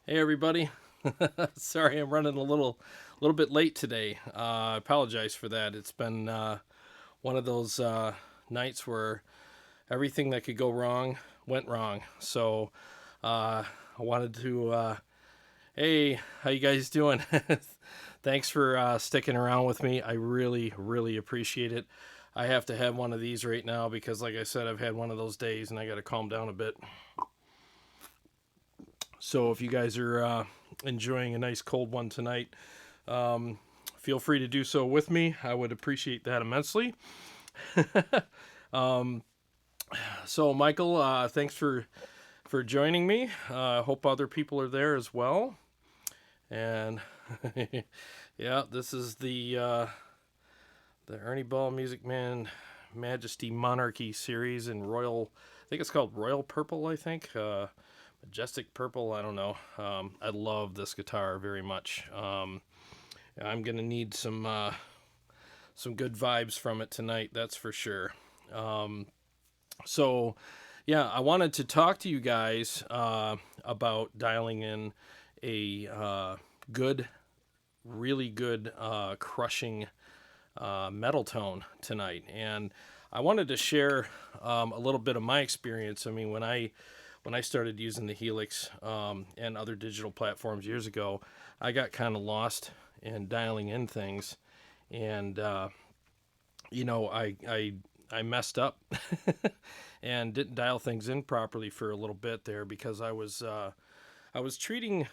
Hey everybody. Sorry, I'm running a little bit late today. I apologize for that. It's been one of those nights where everything that could go wrong went wrong. So I wanted to hey, how you guys doing? Thanks for sticking around with me. I really appreciate it. I have to have one of these right now because like I said, I've had one of those days and I got to calm down a bit. So if you guys are enjoying a nice cold one tonight, um, feel free to do so with me. I would appreciate that immensely. um, so Michael, thanks for joining me. I hope other people are there as well. And yeah, this is the Ernie Ball Music Man Majesty Monarchy series in Royal. I think it's called Royal Purple. I think. Majestic Purple. I don't know. I love this guitar very much. I'm gonna need some good vibes from it tonight. That's for sure. Um, so, yeah, I wanted to talk to you guys about dialing in a good, really good crushing metal tone tonight, and I wanted to share a little bit of my experience. I mean, when I started using the Helix and other digital platforms years ago, I got kind of lost in dialing in things, and I messed up and didn't dial things in properly for a little bit there because I was treating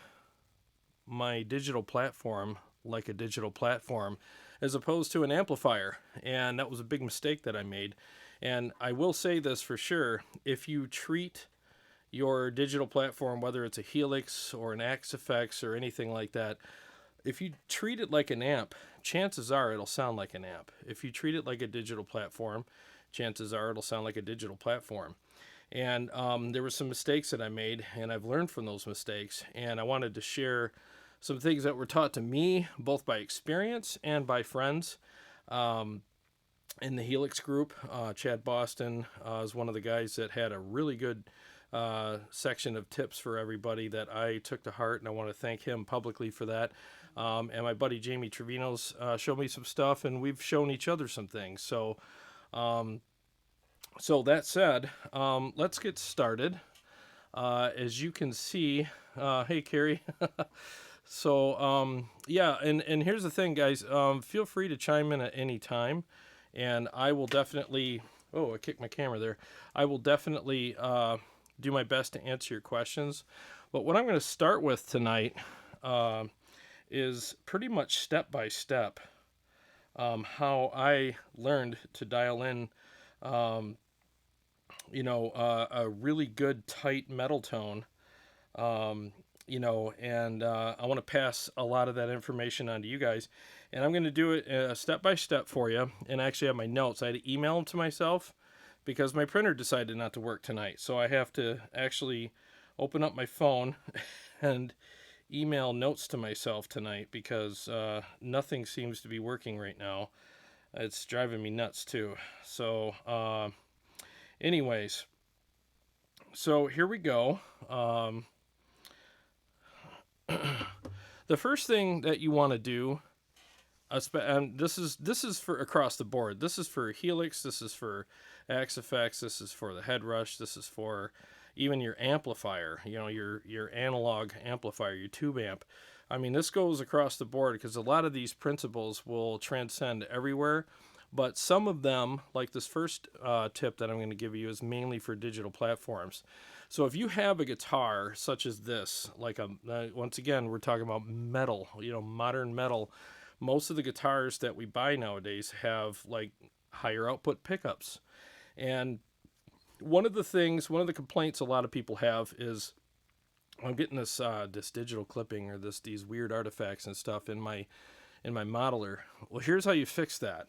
my digital platform like a digital platform as opposed to an amplifier, and that was a big mistake that I made. And I will say this for sure: if you treat your digital platform, whether it's a Helix or an Axe or anything like that, if you treat it like an amp, chances are it'll sound like an amp. If you treat it like a digital platform, chances are it'll sound like a digital platform. And there were some mistakes that I made, and I've learned from those mistakes. And I wanted to share some things that were taught to me, both by experience and by friends. Um, in the Helix group, Chad Boston is one of the guys that had a really good section of tips for everybody that I took to heart, and I want to thank him publicly for that. And my buddy Jamie Trevino's showed me some stuff, and we've shown each other some things. Um, so that said, let's get started. As you can see, hey Carrie. Yeah, and here's the thing, guys. Feel free to chime in at any time, and I will definitely. Oh, I kicked my camera there. I will definitely do my best to answer your questions. But what I'm going to start with tonight uh, is pretty much step by step how I learned to dial in, um, a really good tight metal tone. And I want to pass a lot of that information on to you guys. And I'm going to do it step by step for you. And I actually have my notes. I had to email them to myself because my printer decided not to work tonight. So I have to actually open up my phone and email notes to myself tonight because nothing seems to be working right now. It's driving me nuts too. Anyways, so here we go. The first thing that you want to do, and this is for across the board. This is for Helix. This is for Axe. This is for the head rush. This is for even your amplifier. Your analog amplifier, your tube amp. I mean, this goes across the board because a lot of these principles will transcend everywhere. But some of them, like this first tip that I'm going to give you, is mainly for digital platforms. So if you have a guitar such as this, like once again, we're talking about metal, modern metal. Most of the guitars that we buy nowadays have like higher output pickups. And one of the complaints a lot of people have is I'm getting this digital clipping or these weird artifacts and stuff in my modeler. Well, here's how you fix that.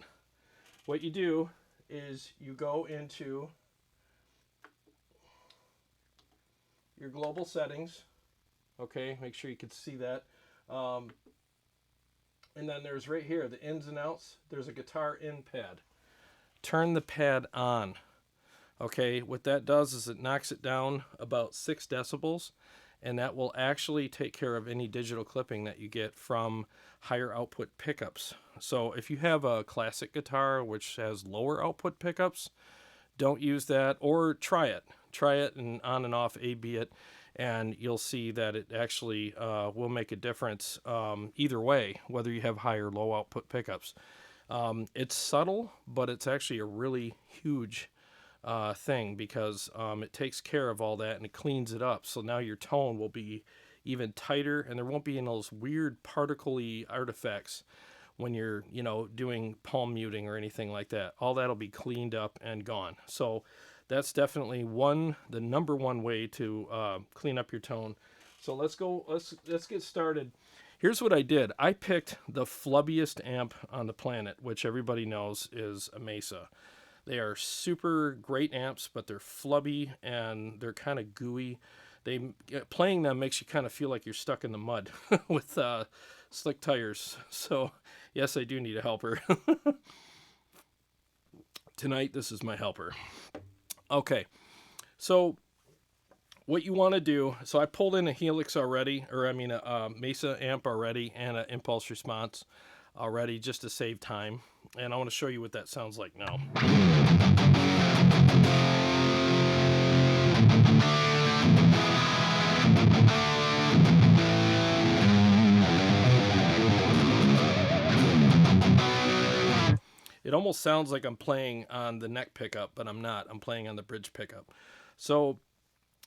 What you do is you go into your global settings. Okay, make sure you can see that. And then there's right here the ins and outs. There's a guitar in pad. Turn the pad on. Okay, what that does is it knocks it down about 6 decibels, and that will actually take care of any digital clipping that you get from higher output pickups. So if you have a classic guitar which has lower output pickups, don't use that, or try it. Try it and on and off A/B it, and you'll see that it actually will make a difference either way, whether you have high or low output pickups. It's subtle, but it's actually a really huge thing, because it takes care of all that and it cleans it up. So now your tone will be even tighter, and there won't be any of those weird particle-y artifacts when you're, doing palm muting or anything like that. All that'll be cleaned up and gone. So that's definitely the number one way to clean up your tone. So let's get started. Here's what I did. I picked the flubbiest amp on the planet, which everybody knows is a Mesa. They are super great amps, but they're flubby and they're kind of gooey. Playing them makes you kind of feel like you're stuck in the mud with slick tires. So yes, I do need a helper. Tonight, this is my helper. Okay, so what you want to do, so I pulled in a HELIX already, a Mesa amp already, and an impulse response already, just to save time. And I want to show you what that sounds like now. It almost sounds like I'm playing on the neck pickup, but I'm not. I'm playing on the bridge pickup. So,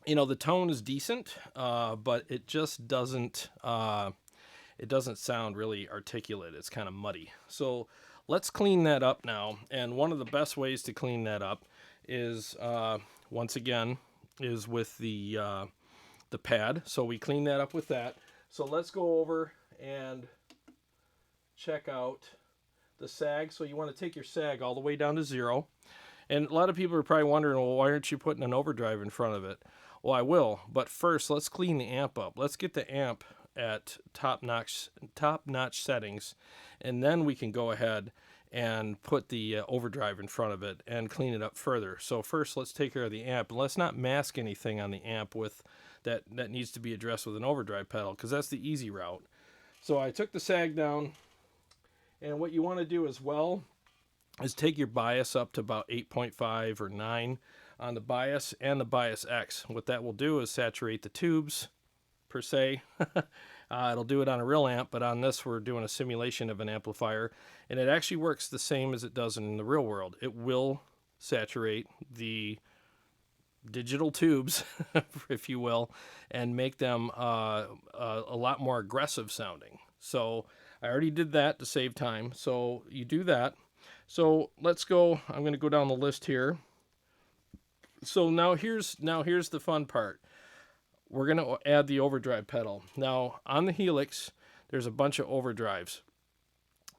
the tone is decent, but it just doesn't sound really articulate. It's kind of muddy. So let's clean that up now. And one of the best ways to clean that up is, once again, is with the pad. So we clean that up with that. So let's go over and check out the sag. So you want to take your sag all the way down to 0. And a lot of people are probably wondering, well, why aren't you putting an overdrive in front of it? Well, I will, but first let's clean the amp up. Let's get the amp at top-notch settings, and then we can go ahead and put the overdrive in front of it and clean it up further. So first, let's take care of the amp. Let's not mask anything on the amp with that needs to be addressed with an overdrive pedal, because that's the easy route. So I took the sag down, and what you want to do as well is take your bias up to about 8.5 or 9 on the bias and the bias X. What that will do is saturate the tubes, per se. It'll do it on a real amp, but on this we're doing a simulation of an amplifier, and it actually works the same as it does in the real world. It will saturate the digital tubes, if you will, and make them a lot more aggressive sounding. So I already did that to save time. So you do that. So let's go. I'm going to go down the list here. So now here's the fun part. We're going to add the overdrive pedal. Now, on the HELIX, there's a bunch of overdrives.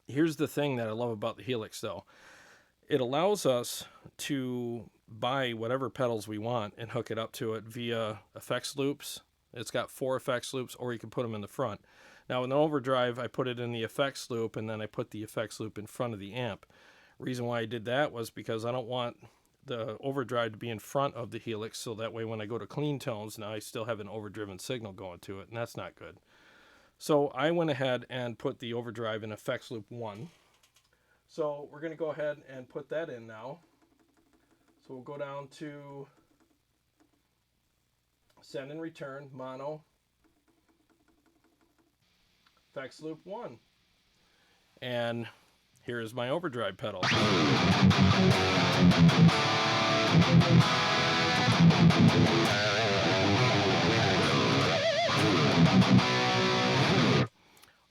Here's the thing that I love about the HELIX, though. It allows us to buy whatever pedals we want and hook it up to it via effects loops. It's got 4 effects loops, or you can put them in the front. Now, in the overdrive, I put it in the effects loop, and then I put the effects loop in front of the amp. Reason why I did that was because I don't want the overdrive to be in front of the HELIX, so that way when I go to clean tones, now I still have an overdriven signal going to it, and that's not good. So I went ahead and put the overdrive in effects loop 1. So we're going to go ahead and put that in now. So we'll go down to send and return, mono, effects loop 1. And here is my overdrive pedal.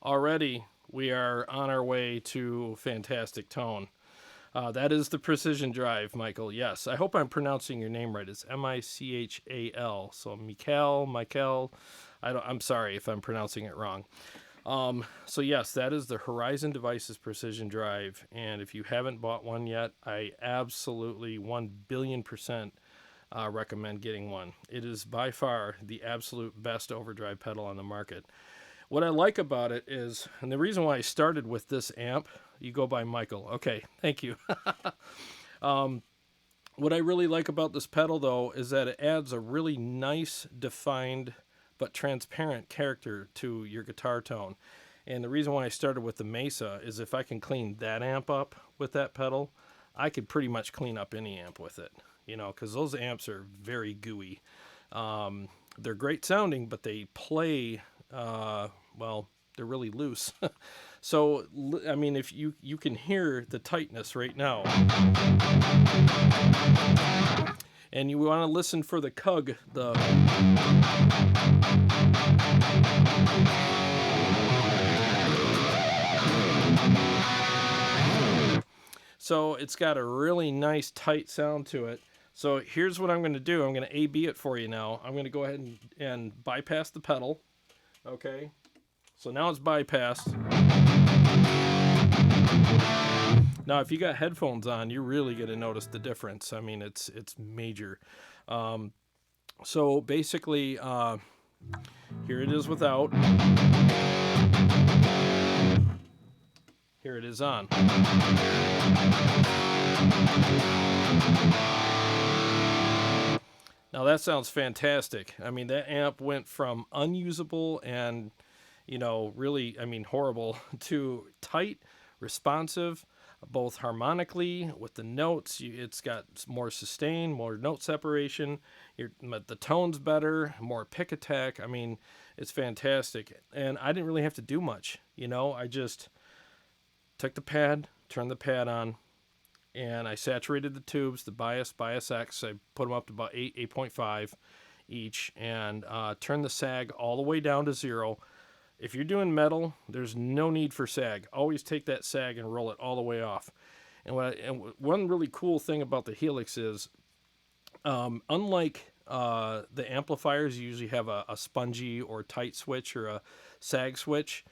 Already we are on our way to fantastic tone. That is the Precision Drive, Michael. Yes, I hope I'm pronouncing your name right. It's Michal. So Michael. I'm sorry if I'm pronouncing it wrong. So yes, that is the Horizon Devices Precision Drive, and if you haven't bought one yet, I absolutely 1,000,000,000% recommend getting one. It is by far the absolute best overdrive pedal on the market. What I like about it is, and the reason why I started with this amp, you go by Michael. Okay, thank you. What I really like about this pedal, though, is that it adds a really nice, defined but transparent character to your guitar tone. And the reason why I started with the Mesa is if I can clean that amp up with that pedal, I could pretty much clean up any amp with it, you know, because those amps are very gooey. They're great sounding, but they play, well, they're really loose. So, I mean, if you can hear the tightness right now. And you want to listen for the cug, the... So it's got a really nice tight sound to it. So here's what I'm going to do. I'm going to A-B it for you now. I'm going to go ahead and bypass the pedal. Okay. So now it's bypassed. Now, if you got headphones on, you're really going to notice the difference. I mean, it's major. So basically, here it is without. Here it is on. Now that sounds fantastic. I mean, that amp went from unusable and, you know, really, I mean, horrible to tight, responsive, both harmonically with the notes. It's got more sustain, more note separation. The tone's better, more pick attack. I mean, it's fantastic. And I didn't really have to do much, you know. I just took the pad, turned the pad on, and I saturated the tubes, the bias X. I put them up to about 8.5 each, and turned the sag all the way down to 0. If you're doing metal, there's no need for sag. Always take that sag and roll it all the way off. And one really cool thing about the Helix is, unlike the amplifiers, you usually have a spongy or tight switch or a sag switch.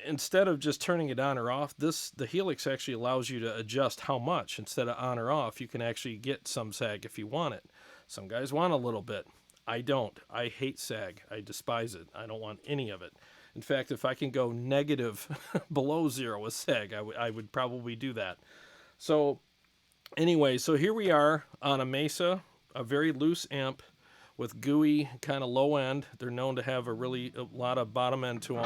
Instead of just turning it on or off, the Helix actually allows you to adjust how much. Instead of on or off, you can actually get some sag if you want it. Some guys want a little bit. I don't. I hate sag. I despise it. I don't want any of it. In fact, if I can go negative below 0 with sag, I would probably do that. So anyway, so here we are on a Mesa, a very loose amp with gooey kind of low end. They're known to have a lot of bottom end to them.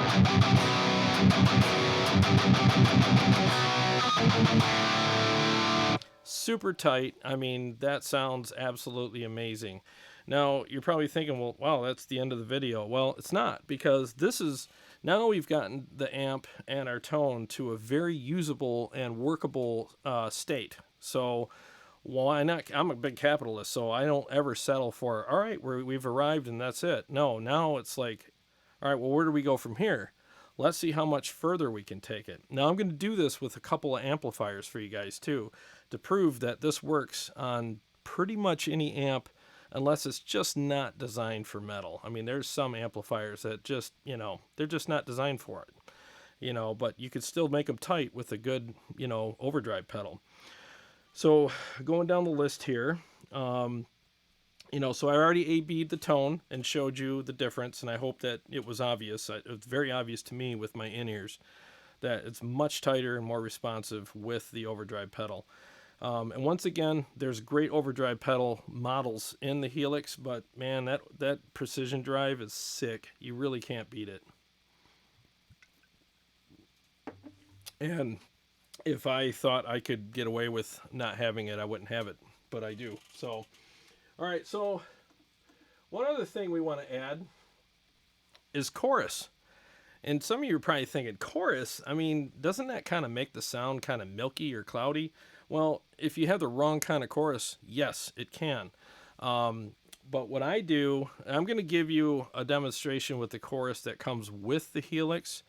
Super tight. I mean, that sounds absolutely amazing. Now, you're probably thinking, well, wow, that's the end of the video. Well, it's not, because now we've gotten the amp and our tone to a very usable and workable state. So why not? I'm a big capitalist, so I don't ever settle for, all right, we've arrived and that's it. No, now it's like, all right, well, where do we go from here? Let's see how much further we can take it. Now, I'm going to do this with a couple of amplifiers for you guys, too, to prove that this works on pretty much any amp, unless it's just not designed for metal. I mean, there's some amplifiers that just, you know, they're just not designed for it. You know, but you could still make them tight with a good, you know, overdrive pedal. So going down the list here, you know, so I already A-B'd the tone and showed you the difference, and I hope that it was obvious. It was very obvious to me with my in-ears that it's much tighter and more responsive with the overdrive pedal. And once again, there's great overdrive pedal models in the Helix, but man, that precision drive is sick. You really can't beat it. And if I thought I could get away with not having it, I wouldn't have it, but I do. So, all right, so one other thing we want to add is chorus. And some of you are probably thinking, chorus, I mean, doesn't that kind of make the sound kind of milky or cloudy? Well, if you have the wrong kind of chorus, yes, it can. But what I do, I'm going to give you a demonstration with the chorus that comes with the Helix.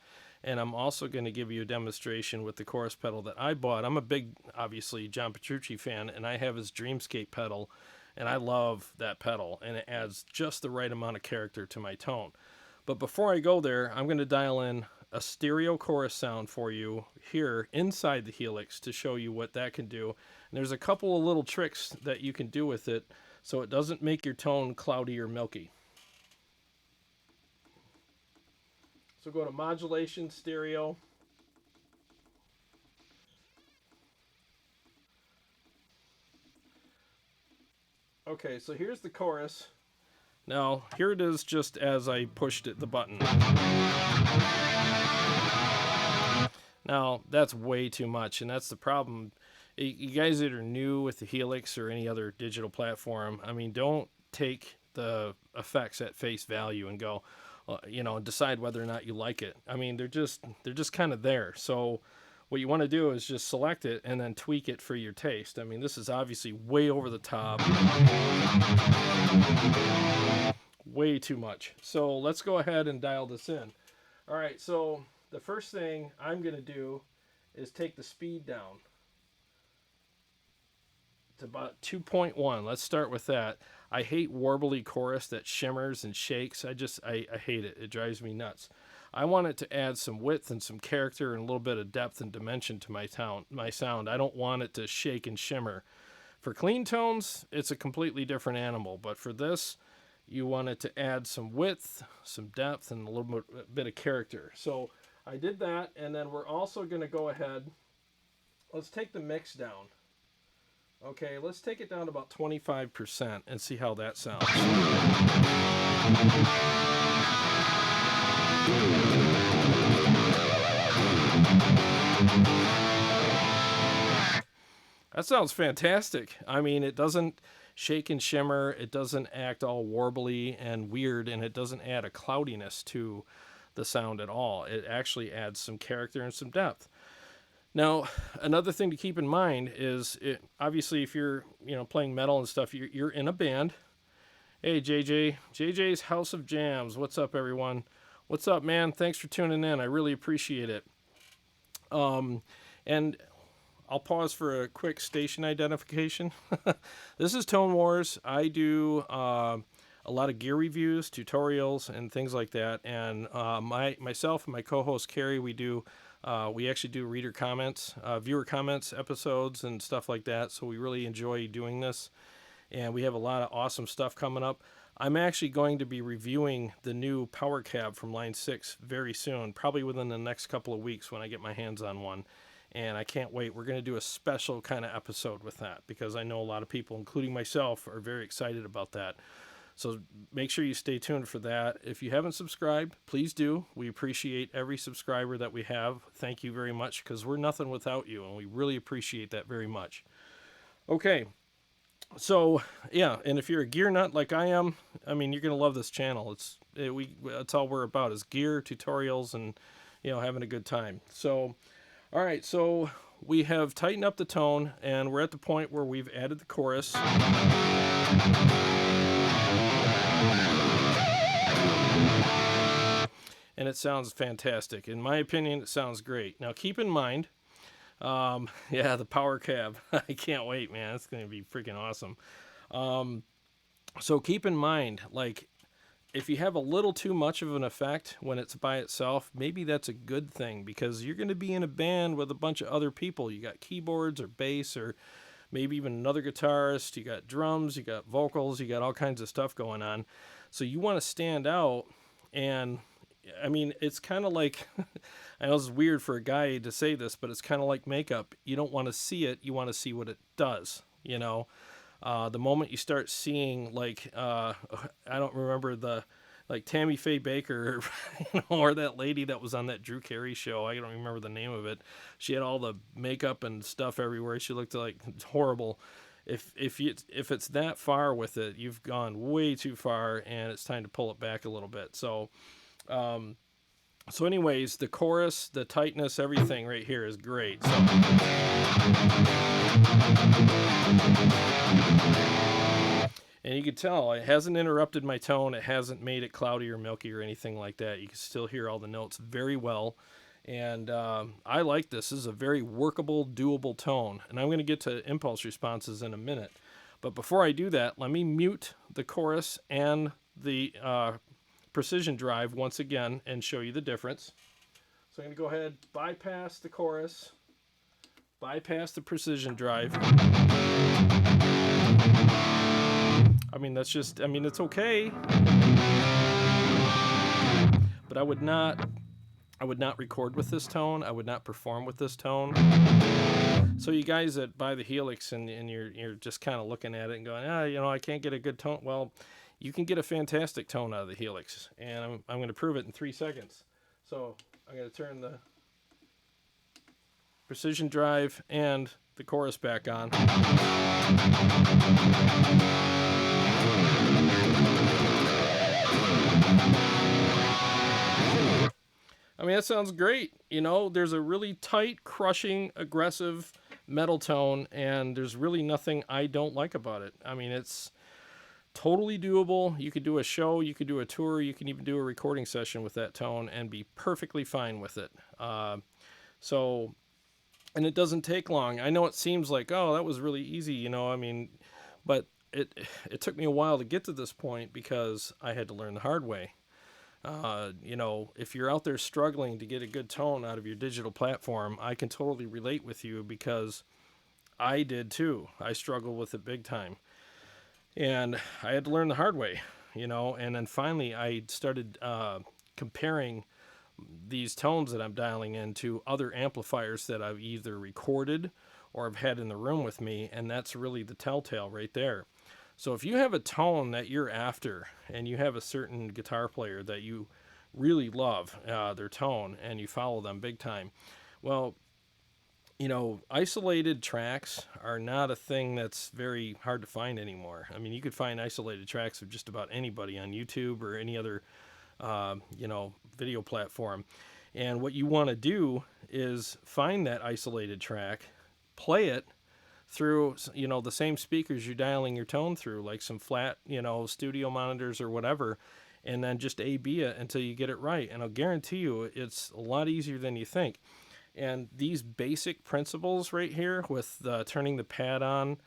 And I'm also going to give you a demonstration with the chorus pedal that I bought. I'm a big, obviously, John Petrucci fan, and I have his Dreamscape pedal. And I love that pedal, and it adds just the right amount of character to my tone. But before I go there, I'm going to dial in a stereo chorus sound for you here inside the Helix to show you what that can do. And there's a couple of little tricks that you can do with it so it doesn't make your tone cloudy or milky. So go to modulation, stereo. Okay, so here's the chorus. Now, here it is just as I pushed the button. Now, that's way too much, and that's the problem. You guys that are new with the Helix or any other digital platform, I mean, don't take the effects at face value and go, decide whether or not you like it. I mean, they're just kind of there. So what you want to do is just select it and then tweak it for your taste. I mean, this is obviously way over the top, way too much. So let's go ahead and dial this in. All right, so the first thing I'm going to do is take the speed down to about 2.1. Let's start with that. I hate warbly chorus that shimmers and shakes. I hate it. It drives me nuts. I want it to add some width and some character and a little bit of depth and dimension to my sound. I don't want it to shake and shimmer. For clean tones, it's a completely different animal. But for this, you want it to add some width, some depth, and a little bit of character. So I did that, and then we're also going to go ahead. Let's take the mix down. Okay, let's take it down to about 25% and see how that sounds. That sounds fantastic. I mean, it doesn't shake and shimmer, it doesn't act all warbly and weird, and it doesn't add a cloudiness to the sound at all. It actually adds some character and some depth. Now, another thing to keep in mind is, obviously, if you're playing metal and stuff, you're in a band. Hey, JJ's House of Jams. What's up, everyone? What's up, man? Thanks for tuning in. I really appreciate it. And I'll pause for a quick station identification. This is Tone Wars. I do a lot of gear reviews, tutorials, and things like that. And myself and my co-host Carrie, we actually do reader comments, viewer comments episodes and stuff like that. So we really enjoy doing this. And we have a lot of awesome stuff coming up. I'm actually going to be reviewing the new power cab from Line 6 very soon, probably within the next couple of weeks when I get my hands on one. And I can't wait. We're going to do a special kind of episode with that because I know a lot of people, including myself, are very excited about that. So make sure you stay tuned for that. If you haven't subscribed, please do. We appreciate every subscriber that we have. Thank you very much because we're nothing without you, and we really appreciate that very much. Okay, so yeah, and if you're a gear nut like I am, I mean, you're going to love this channel. That's all we're about is gear, tutorials, and having a good time. So, all right, so we have tightened up the tone, and we're at the point where we've added the chorus. And it sounds fantastic. In my opinion, it sounds great. Now, keep in mind, the power cab. I can't wait, man. It's going to be freaking awesome. So keep in mind, like, if you have a little too much of an effect when it's by itself, maybe that's a good thing because you're going to be in a band with a bunch of other people. You got keyboards or bass or maybe even another guitarist. You got drums, you got vocals, you got all kinds of stuff going on. So you want to stand out. And I mean, it's kind of like, I know it's weird for a guy to say this, but it's kind of like makeup. You don't want to see it. You want to see what it does, The moment you start seeing, like, I don't remember like Tammy Faye Baker, or that lady that was on that Drew Carey show. I don't remember the name of it. She had all the makeup and stuff everywhere. She looked like horrible. If it's that far with it, you've gone way too far, and it's time to pull it back a little bit. So anyways, the chorus, the tightness, everything right here is great. So. And you can tell it hasn't interrupted my tone. It hasn't made it cloudy or milky or anything like that. You can still hear all the notes very well. And I like this. This is a very workable, doable tone. And I'm going to get to impulse responses in a minute. But before I do that, let me mute the chorus and the precision drive once again and show you the difference. So I'm going to go ahead, bypass the chorus, bypass the precision drive. I mean, it's okay. But I would not record with this tone. I would not perform with this tone. So you guys that buy the Helix and you're just kind of looking at it and going, I can't get a good tone. Well, you can get a fantastic tone out of the Helix. And I'm going to prove it in 3 seconds. So I'm going to turn the precision drive and the chorus back on. I mean, that sounds great. You know, there's a really tight, crushing, aggressive metal tone, and there's really nothing I don't like about it. I mean, it's totally doable. You could do a show, you could do a tour, you can even do a recording session with that tone and be perfectly fine with it. So, and it doesn't take long. I know it seems like, oh, that was really easy, you know, I mean, but it took me a while to get to this point because I had to learn the hard way. You know, if you're out there struggling to get a good tone out of your digital platform, I can totally relate with you because I did too. I struggled with it big time. And I had to learn the hard way, you know, and then finally I started comparing these tones that I'm dialing into other amplifiers that I've either recorded or have had in the room with me, and that's really the telltale right there. So if you have a tone that you're after and you have a certain guitar player that you really love their tone and you follow them big time, well, you know, isolated tracks are not a thing that's very hard to find anymore. I mean, you could find isolated tracks of just about anybody on YouTube or any other, you know, video platform. And what you want to do is find that isolated track, play it through, you know, the same speakers you're dialing your tone through, like some flat, you know, studio monitors or whatever, and then just A/B it until you get it right. And I'll guarantee you it's a lot easier than you think. And these basic principles right here with turning the pad on,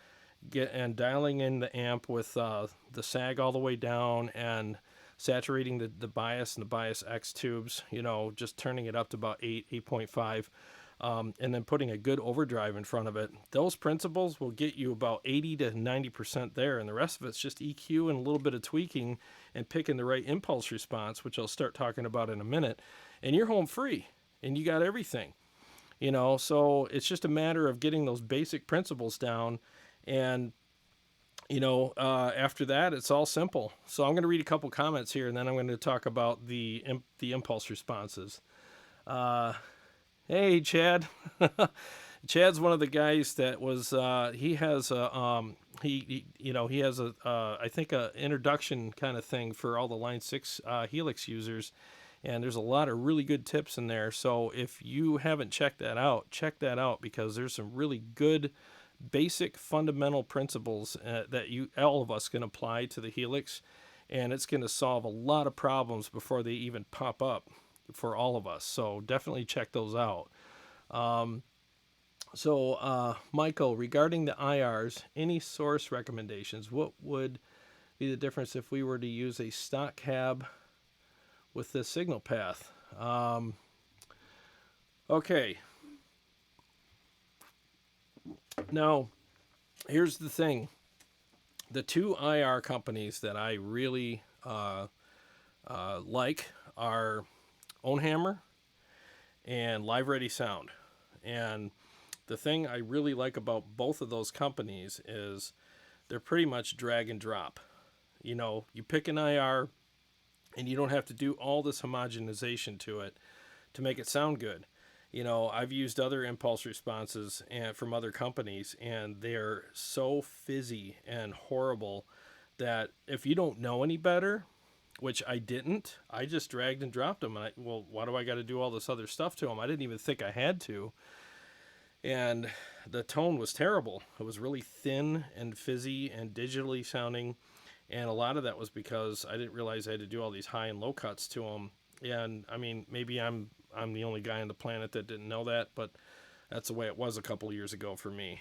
and dialing in the amp with the sag all the way down and saturating the bias and the bias X tubes, you know, just turning it up to about 8.5. And then putting a good overdrive in front of it. Those principles will get you about 80 to 90% there, and the rest of it's just EQ and a little bit of tweaking and picking the right impulse response, which I'll start talking about in a minute, and you're home free, and you got everything. You know, so it's just a matter of getting those basic principles down, and you know, after that, it's all simple. So I'm going to read a couple comments here, and then I'm going to talk about the impulse responses. Hey, Chad. Chad's one of the guys that was. He has a you know, he has a I think a introduction kind of thing for all the Line 6 Helix users, and there's a lot of really good tips in there. So if you haven't checked that out, check that out because there's some really good basic fundamental principles that all of us can apply to the Helix, and it's going to solve a lot of problems before they even pop up for all of us. So definitely check those out. Michael, regarding the IRs, any source recommendations? What would be the difference if we were to use a stock cab with the signal path? Okay. Now, here's the thing. The two IR companies that I really like are Ownhammer and Live Ready Sound. And the thing I really like about both of those companies is they're pretty much drag and drop. You know, you pick an IR and you don't have to do all this homogenization to it to make it sound good. You know, I've used other impulse responses from other companies, and they're so fizzy and horrible that if you don't know any better, which I didn't, I just dragged and dropped them. And why do I got to do all this other stuff to them? I didn't even think I had to. And the tone was terrible. It was really thin and fizzy and digitally sounding. And a lot of that was because I didn't realize I had to do all these high and low cuts to them. And I mean, maybe I'm the only guy on the planet that didn't know that, but that's the way it was a couple of years ago for me.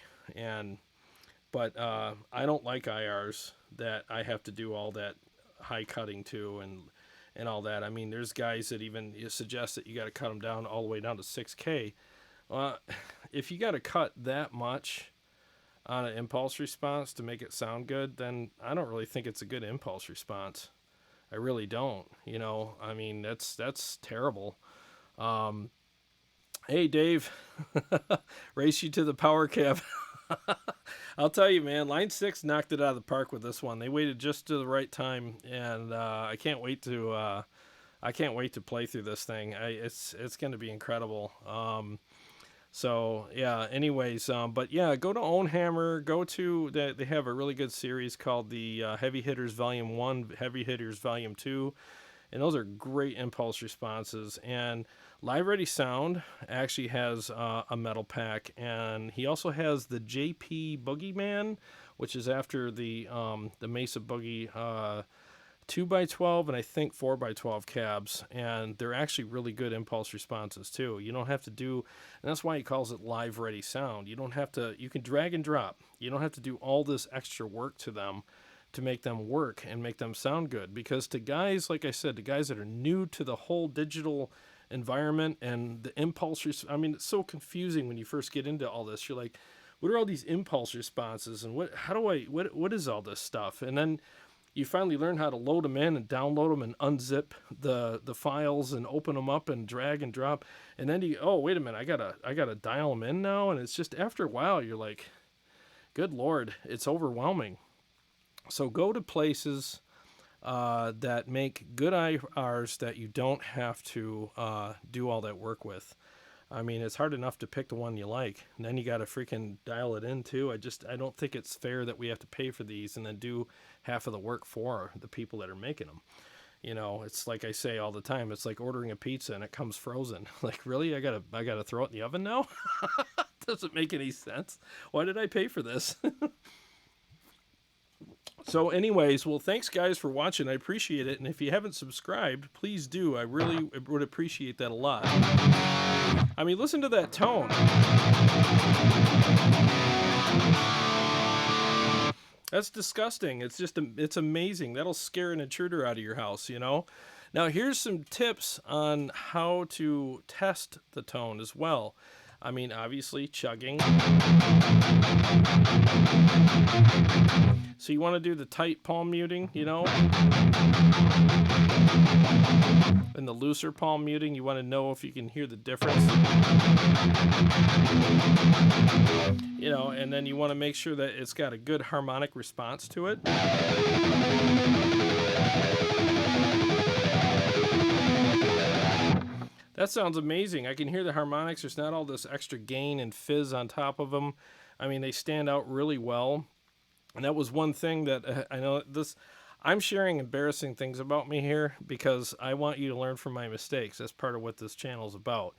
But I don't like IRs that I have to do all that high cutting to and all that. I mean, there's guys that even suggest that you got to cut them down all the way down to 6K. If you got to cut that much on an impulse response to make it sound good, then I don't really think it's a good impulse response. I really don't. You know, I mean, that's terrible. Hey, Dave, race you to the power cab. I'll tell you, man. Line 6 knocked it out of the park with this one. They waited just to the right time, and I can't wait to. I can't wait to play through this thing. It's going to be incredible. So yeah. Anyways, but yeah, go to Own Hammer. Go to they have a really good series called the Heavy Hitters Volume 1, Heavy Hitters Volume 2, and those are great impulse responses. And Live Ready Sound actually has a metal pack, and he also has the JP Boogeyman, which is after the Mesa Boogie 2x12 and I think 4x12 cabs, and they're actually really good impulse responses too. You don't have to do, and that's why he calls it Live Ready Sound. You don't have to, you can drag and drop. You don't have to do all this extra work to them to make them work and make them sound good. Because to guys, like I said, to guys that are new to the whole digital environment and the I mean, it's so confusing when you first get into all this. You're like, what are all these impulse responses, and what is all this stuff? And then you finally learn how to load them in and download them and unzip the files and open them up and drag and drop. And then oh, wait a minute, I gotta dial them in now. And it's just, after a while, you're like, good Lord, it's overwhelming. So go to places that make good IRs that you don't have to do all that work with. I mean, it's hard enough to pick the one you like, and then you got to freaking dial it in too. I don't think it's fair that we have to pay for these and then do half of the work for the people that are making them. You know, it's like I say all the time. It's like ordering a pizza and it comes frozen. Like, really? I gotta throw it in the oven now? Doesn't make any sense. Why did I pay for this? So anyways, well, thanks guys for watching. I appreciate it. And if you haven't subscribed, please do. I really would appreciate that a lot. I mean, listen to that tone. That's disgusting. It's amazing. That'll scare an intruder out of your house, you know? Now, here's some tips on how to test the tone as well. I mean, obviously, chugging. So you want to do the tight palm muting, you know? And the looser palm muting, you want to know if you can hear the difference. You know, and then you want to make sure that it's got a good harmonic response to it. That sounds amazing. I can hear the harmonics. There's not all this extra gain and fizz on top of them. I mean, they stand out really well. And that was one thing that I know this. I'm sharing embarrassing things about me here because I want you to learn from my mistakes. That's part of what this channel is about.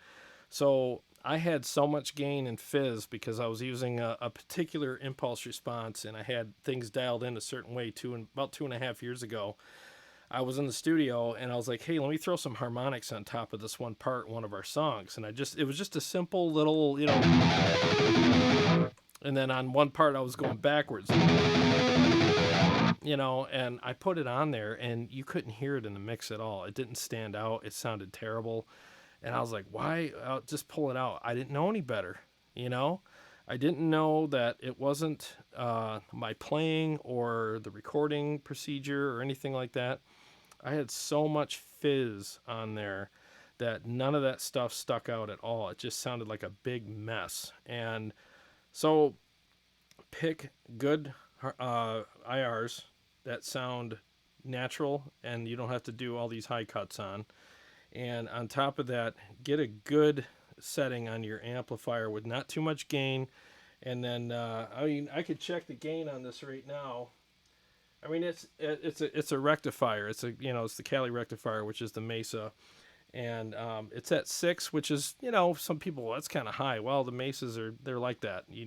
So I had so much gain and fizz because I was using a particular impulse response, and I had things dialed in a certain way about 2.5 years ago. I was in the studio and I was like, hey, let me throw some harmonics on top of this one part in one of our songs. And it was just a simple little, you know, and then on one part I was going backwards, you know, and I put it on there and you couldn't hear it in the mix at all. It didn't stand out. It sounded terrible. And I was like, why? I'll just pull it out. I didn't know any better, you know? I didn't know that it wasn't my playing or the recording procedure or anything like that. I had so much fizz on there that none of that stuff stuck out at all. It just sounded like a big mess. And so pick good IRs that sound natural and you don't have to do all these high cuts on. And on top of that, get a good setting on your amplifier with not too much gain. And then I mean, I could check the gain on this right now. I mean, it's a rectifier. It's the Cali rectifier, which is the Mesa, and it's at 6, which is, you know, some people, well, that's kind of high. Well, the Mesas they're like that. You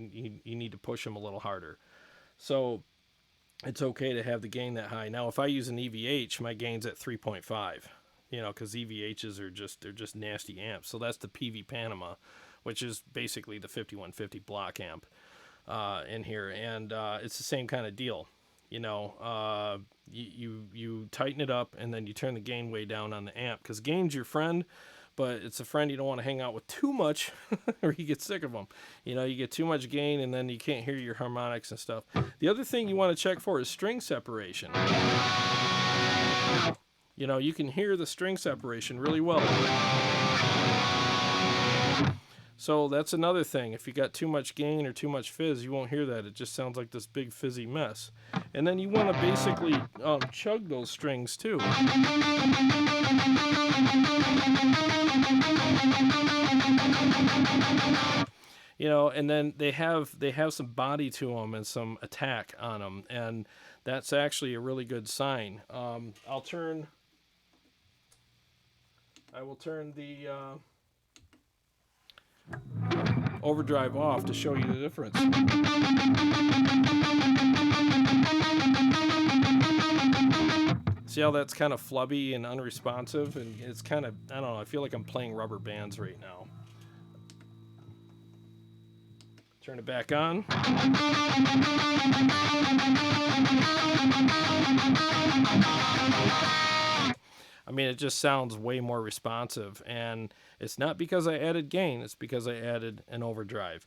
need to push them a little harder. So it's okay to have the gain that high. Now, if I use an EVH, my gain's at 3.5. You know, because EVHs they're just nasty amps. So that's the PV Panama, which is basically the 5150 block amp in here, and it's the same kind of deal. You know, you tighten it up and then you turn the gain way down on the amp, because gain's your friend, but it's a friend you don't want to hang out with too much or you get sick of them. You know, you get too much gain and then you can't hear your harmonics and stuff. The other thing you want to check for is string separation. You know, you can hear the string separation really well. So that's another thing. If you got too much gain or too much fizz, you won't hear that. It just sounds like this big fizzy mess. And then you want to basically chug those strings too. You know, and then they have some body to them and some attack on them, and that's actually a really good sign. I will turn the overdrive off to show you the difference. See how that's kind of flubby and unresponsive, and it's kind of, I don't know, I feel like I'm playing rubber bands right now. Turn it back on. I mean, it just sounds way more responsive, and it's not because I added gain, it's because I added an overdrive.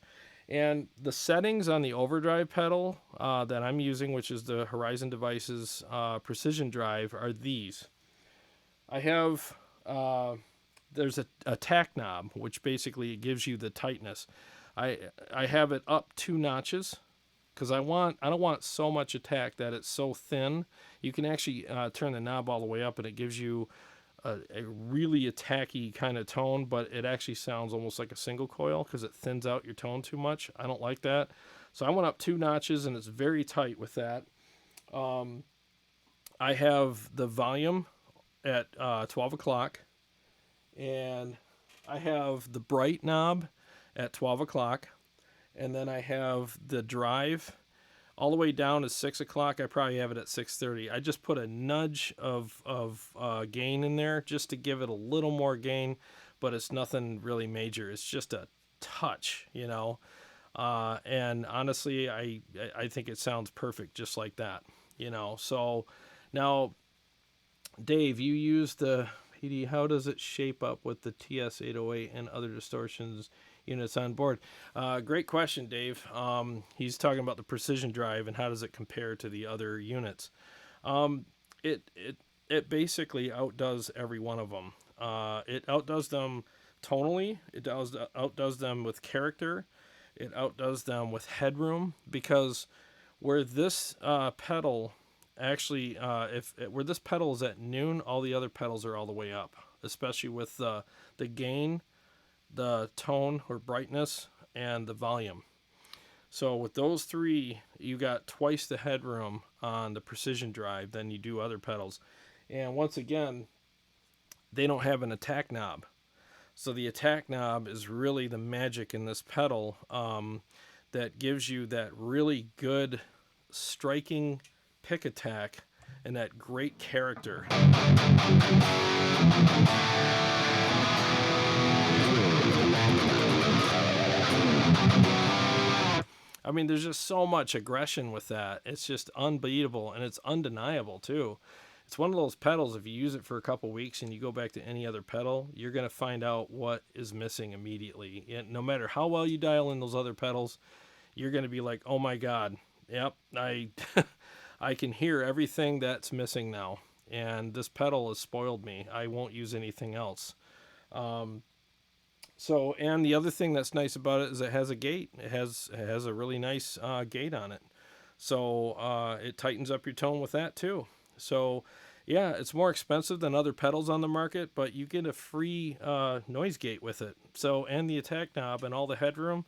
And the settings on the overdrive pedal that I'm using, which is the Horizon Devices Precision Drive, are these. I have, there's a tack knob, which basically gives you the tightness. I have it up 2 notches because I don't want so much attack that it's so thin. You can actually turn the knob all the way up, and it gives you a really attacky kind of tone, but it actually sounds almost like a single coil because it thins out your tone too much. I don't like that. So I went up 2 notches, and it's very tight with that. I have the volume at 12 o'clock, and I have the bright knob at 12 o'clock, and then I have the drive all the way down to 6 o'clock. I probably have it at 6:30. I just put a nudge of gain in there just to give it a little more gain, but it's nothing really major. It's just a touch, you know. And honestly, I think it sounds perfect just like that, you know. So now, Dave, you use the PD. How does it shape up with the TS-808 and other distortions units on board? Great question, Dave. He's talking about the precision drive and how does it compare to the other units. It basically outdoes every one of them. It outdoes them tonally. It outdoes them with character. It outdoes them with headroom, because where this pedal actually, where this pedal is at noon, all the other pedals are all the way up, especially with the gain, the tone or brightness, and the volume. So with those three, you got twice the headroom on the precision drive than you do other pedals. And once again, they don't have an attack knob. So the attack knob is really the magic in this pedal, that gives you that really good striking pick attack and that great character. I mean, there's just so much aggression with that. It's just unbeatable, and it's undeniable too. It's one of those pedals, if you use it for a couple weeks and you go back to any other pedal, you're going to find out what is missing immediately. And no matter how well you dial in those other pedals, you're going to be like, oh my God, yep, I can hear everything that's missing now. And this pedal has spoiled me. I won't use anything else. So, and the other thing that's nice about it is it has a gate. It has a really nice gate on it. So it tightens up your tone with that too. So yeah, it's more expensive than other pedals on the market, but you get a free noise gate with it. So, and the attack knob and all the headroom.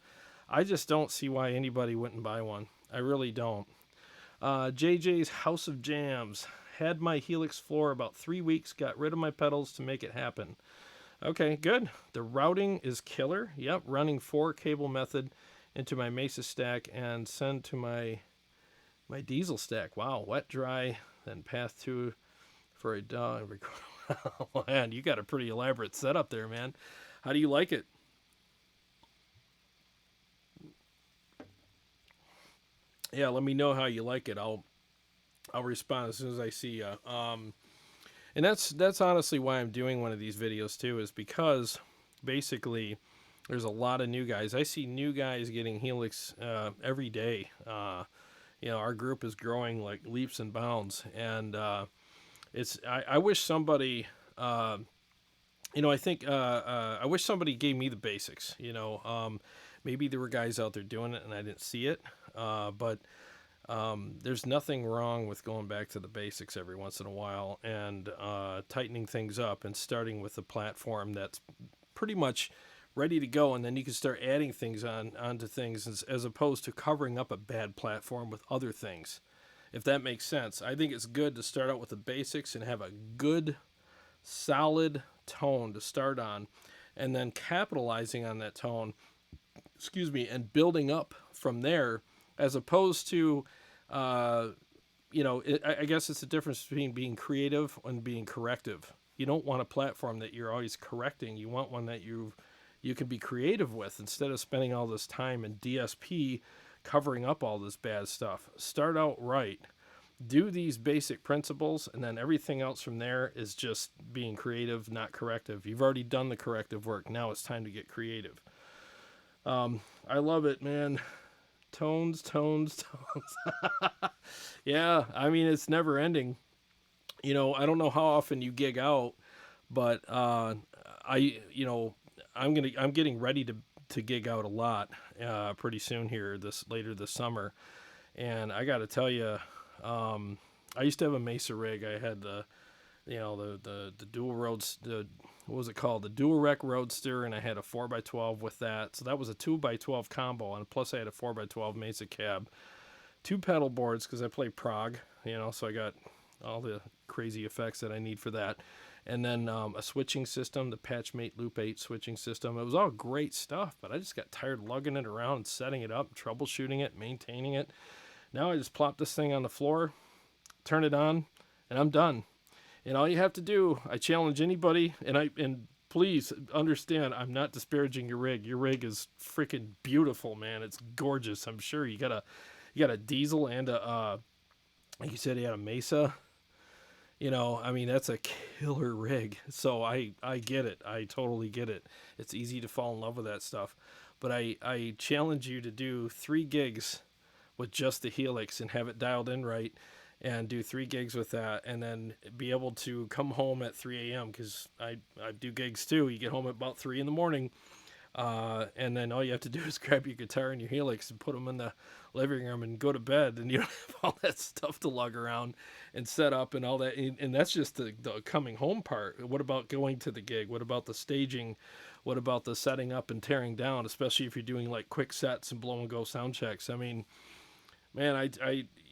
I just don't see why anybody wouldn't buy one. I really don't. JJ's House of Jams. Had my Helix floor about 3 weeks, got rid of my pedals to make it happen. Okay, good. The routing is killer. Yep, running 4 cable method into my Mesa stack and send to my diesel stack. Wow, wet, dry, then path to for a dog. Oh, man, you got a pretty elaborate setup there, man. How do you like it? Yeah, let me know how you like it. I'll respond as soon as I see you. And that's honestly why I'm doing one of these videos too, is because basically there's a lot of new guys. I see new guys getting Helix every day. You know, our group is growing like leaps and bounds, and I wish somebody I think I wish somebody gave me the basics. Maybe there were guys out there doing it and I didn't see it. But there's nothing wrong with going back to the basics every once in a while and tightening things up and starting with a platform that's pretty much ready to go, and then you can start adding things onto things as opposed to covering up a bad platform with other things. If that makes sense, I think it's good to start out with the basics and have a good, solid tone to start on, and then capitalizing on that tone, excuse me, and building up from there, as opposed to, uh, I guess it's the difference between being creative and being corrective. You don't want a platform that you're always correcting. You want one that you can be creative with instead of spending all this time in DSP covering up all this bad stuff. Start out right. Do these basic principles, and then everything else from there is just being creative, not corrective. You've already done the corrective work. Now it's time to get creative. I love it, man. Tones, tones, tones. Yeah, I mean, it's never ending. I don't know how often you gig out, but I, you know, I'm getting ready to gig out a lot pretty soon here later this summer, and I got to tell you, I used to have a Mesa rig. I had the dual roads, the what was it called, the dual rec roadster, and I had a 4x12 with that. So that was a 2x12 combo, and plus I had a 4x12 Mesa cab, two pedal boards because I play prog, so I got all the crazy effects that I need for that. And then a switching system, the Patchmate Loop 8 switching system. It was all great stuff, but I just got tired lugging it around and setting it up, troubleshooting it, maintaining it. Now I just plop this thing on the floor, turn it on, and I'm done. And all you have to do, I challenge anybody, and please understand, I'm not disparaging your rig. Your rig is freaking beautiful, man. It's gorgeous. I'm sure you got a diesel and like you said, you had a Mesa. I mean, that's a killer rig. So I get it. I totally get it. It's easy to fall in love with that stuff. But I challenge you to do 3 gigs with just the Helix and have it dialed in right, and do 3 gigs with that, and then be able to come home at 3 a.m. because I do gigs too. You get home at about 3 in the morning, and then all you have to do is grab your guitar and your Helix and put them in the living room and go to bed, and you don't have all that stuff to lug around and set up and all that. And that's just the coming home part. What about going to the gig? What about the staging? What about the setting up and tearing down, especially if you're doing like quick sets and blow and go sound checks? I mean, man,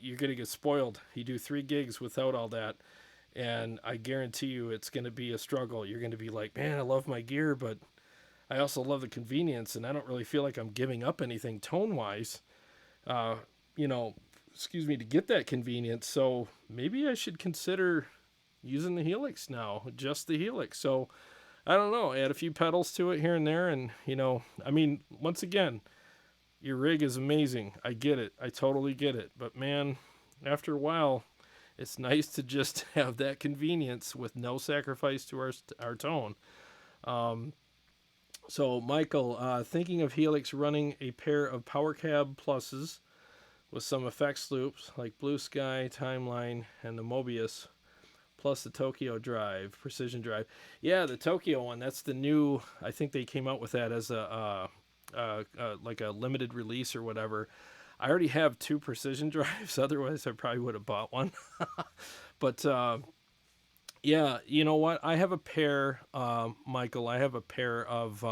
you're going to get spoiled. You do 3 gigs without all that, and I guarantee you it's going to be a struggle. You're going to be like, man, I love my gear, but I also love the convenience, and I don't really feel like I'm giving up anything tone-wise, uh, you know, to get that convenience. So maybe I should consider using the Helix now, just the Helix. So I don't know, add a few pedals to it here and there, and, I mean, once again, your rig is amazing. I get it. I totally get it. But man, after a while, it's nice to just have that convenience with no sacrifice to our tone. So Michael, thinking of Helix running a pair of Power Cab Pluses with some effects loops like Blue Sky, Timeline, and the Mobius, plus the Tokyo Drive, Precision Drive. Yeah, the Tokyo one. That's the new. I think they came out with that as a like a limited release or whatever. I already have 2 Precision Drives. Otherwise, I probably would have bought one. But yeah, you know what? I have a pair, Michael. I have a pair of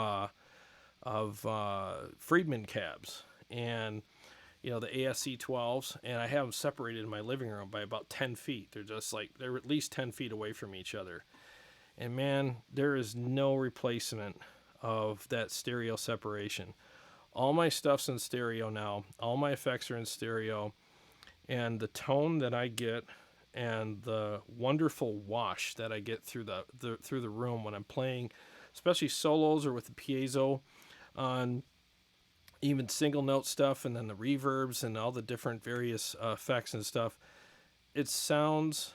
Friedman cabs, and the ASC 12s, and I have them separated in my living room by about 10 feet. They're at least 10 feet away from each other. And man, there is no replacement of that stereo separation. All my stuff's in stereo now. All my effects are in stereo, and the tone that I get and the wonderful wash that I get through the room when I'm playing, especially solos or with the piezo on even single note stuff, and then the reverbs and all the different various effects and stuff. It sounds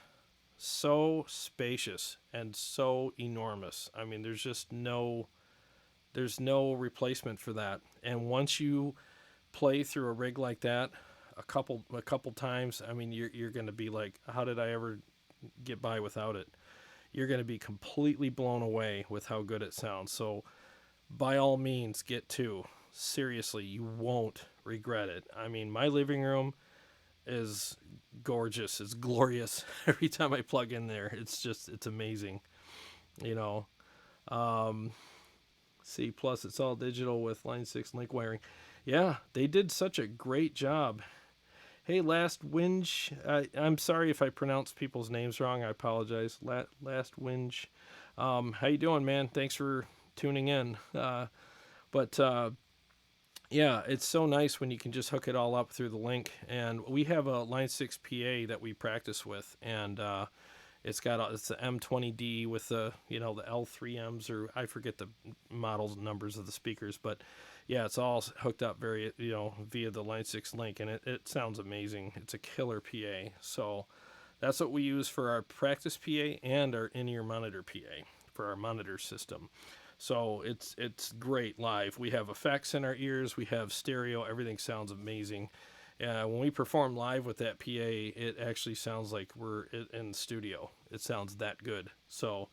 so spacious and so enormous. I mean, there's no replacement for that. And once you play through a rig like that a couple times, I mean, you're going to be like, how did I ever get by without it? you're going to be completely blown away with how good it sounds. So by all means, get two. Seriously, you won't regret it. I mean, my living room is gorgeous. It's glorious. Every time I plug in there, it's amazing. You know, um, C plus, it's all digital with line 6 link wiring. Yeah, they did such a great job. Hey, Last Winge, I'm sorry if I pronounce people's names wrong. I apologize. Last Winge, how you doing, man? Thanks for tuning in. But yeah, it's so nice when you can just hook it all up through the link. And we have a Line 6 PA that we practice with, and it's the M20D with the the L3Ms, or I forget the models numbers of the speakers, but yeah, it's all hooked up very via the Line 6 link, and it sounds amazing. It's a killer PA. So that's what we use for our practice PA and our in-ear monitor PA for our monitor system. So it's great live. We have effects in our ears. We have stereo. Everything sounds amazing. When we perform live with that PA, it actually sounds like we're in the studio. It sounds that good. So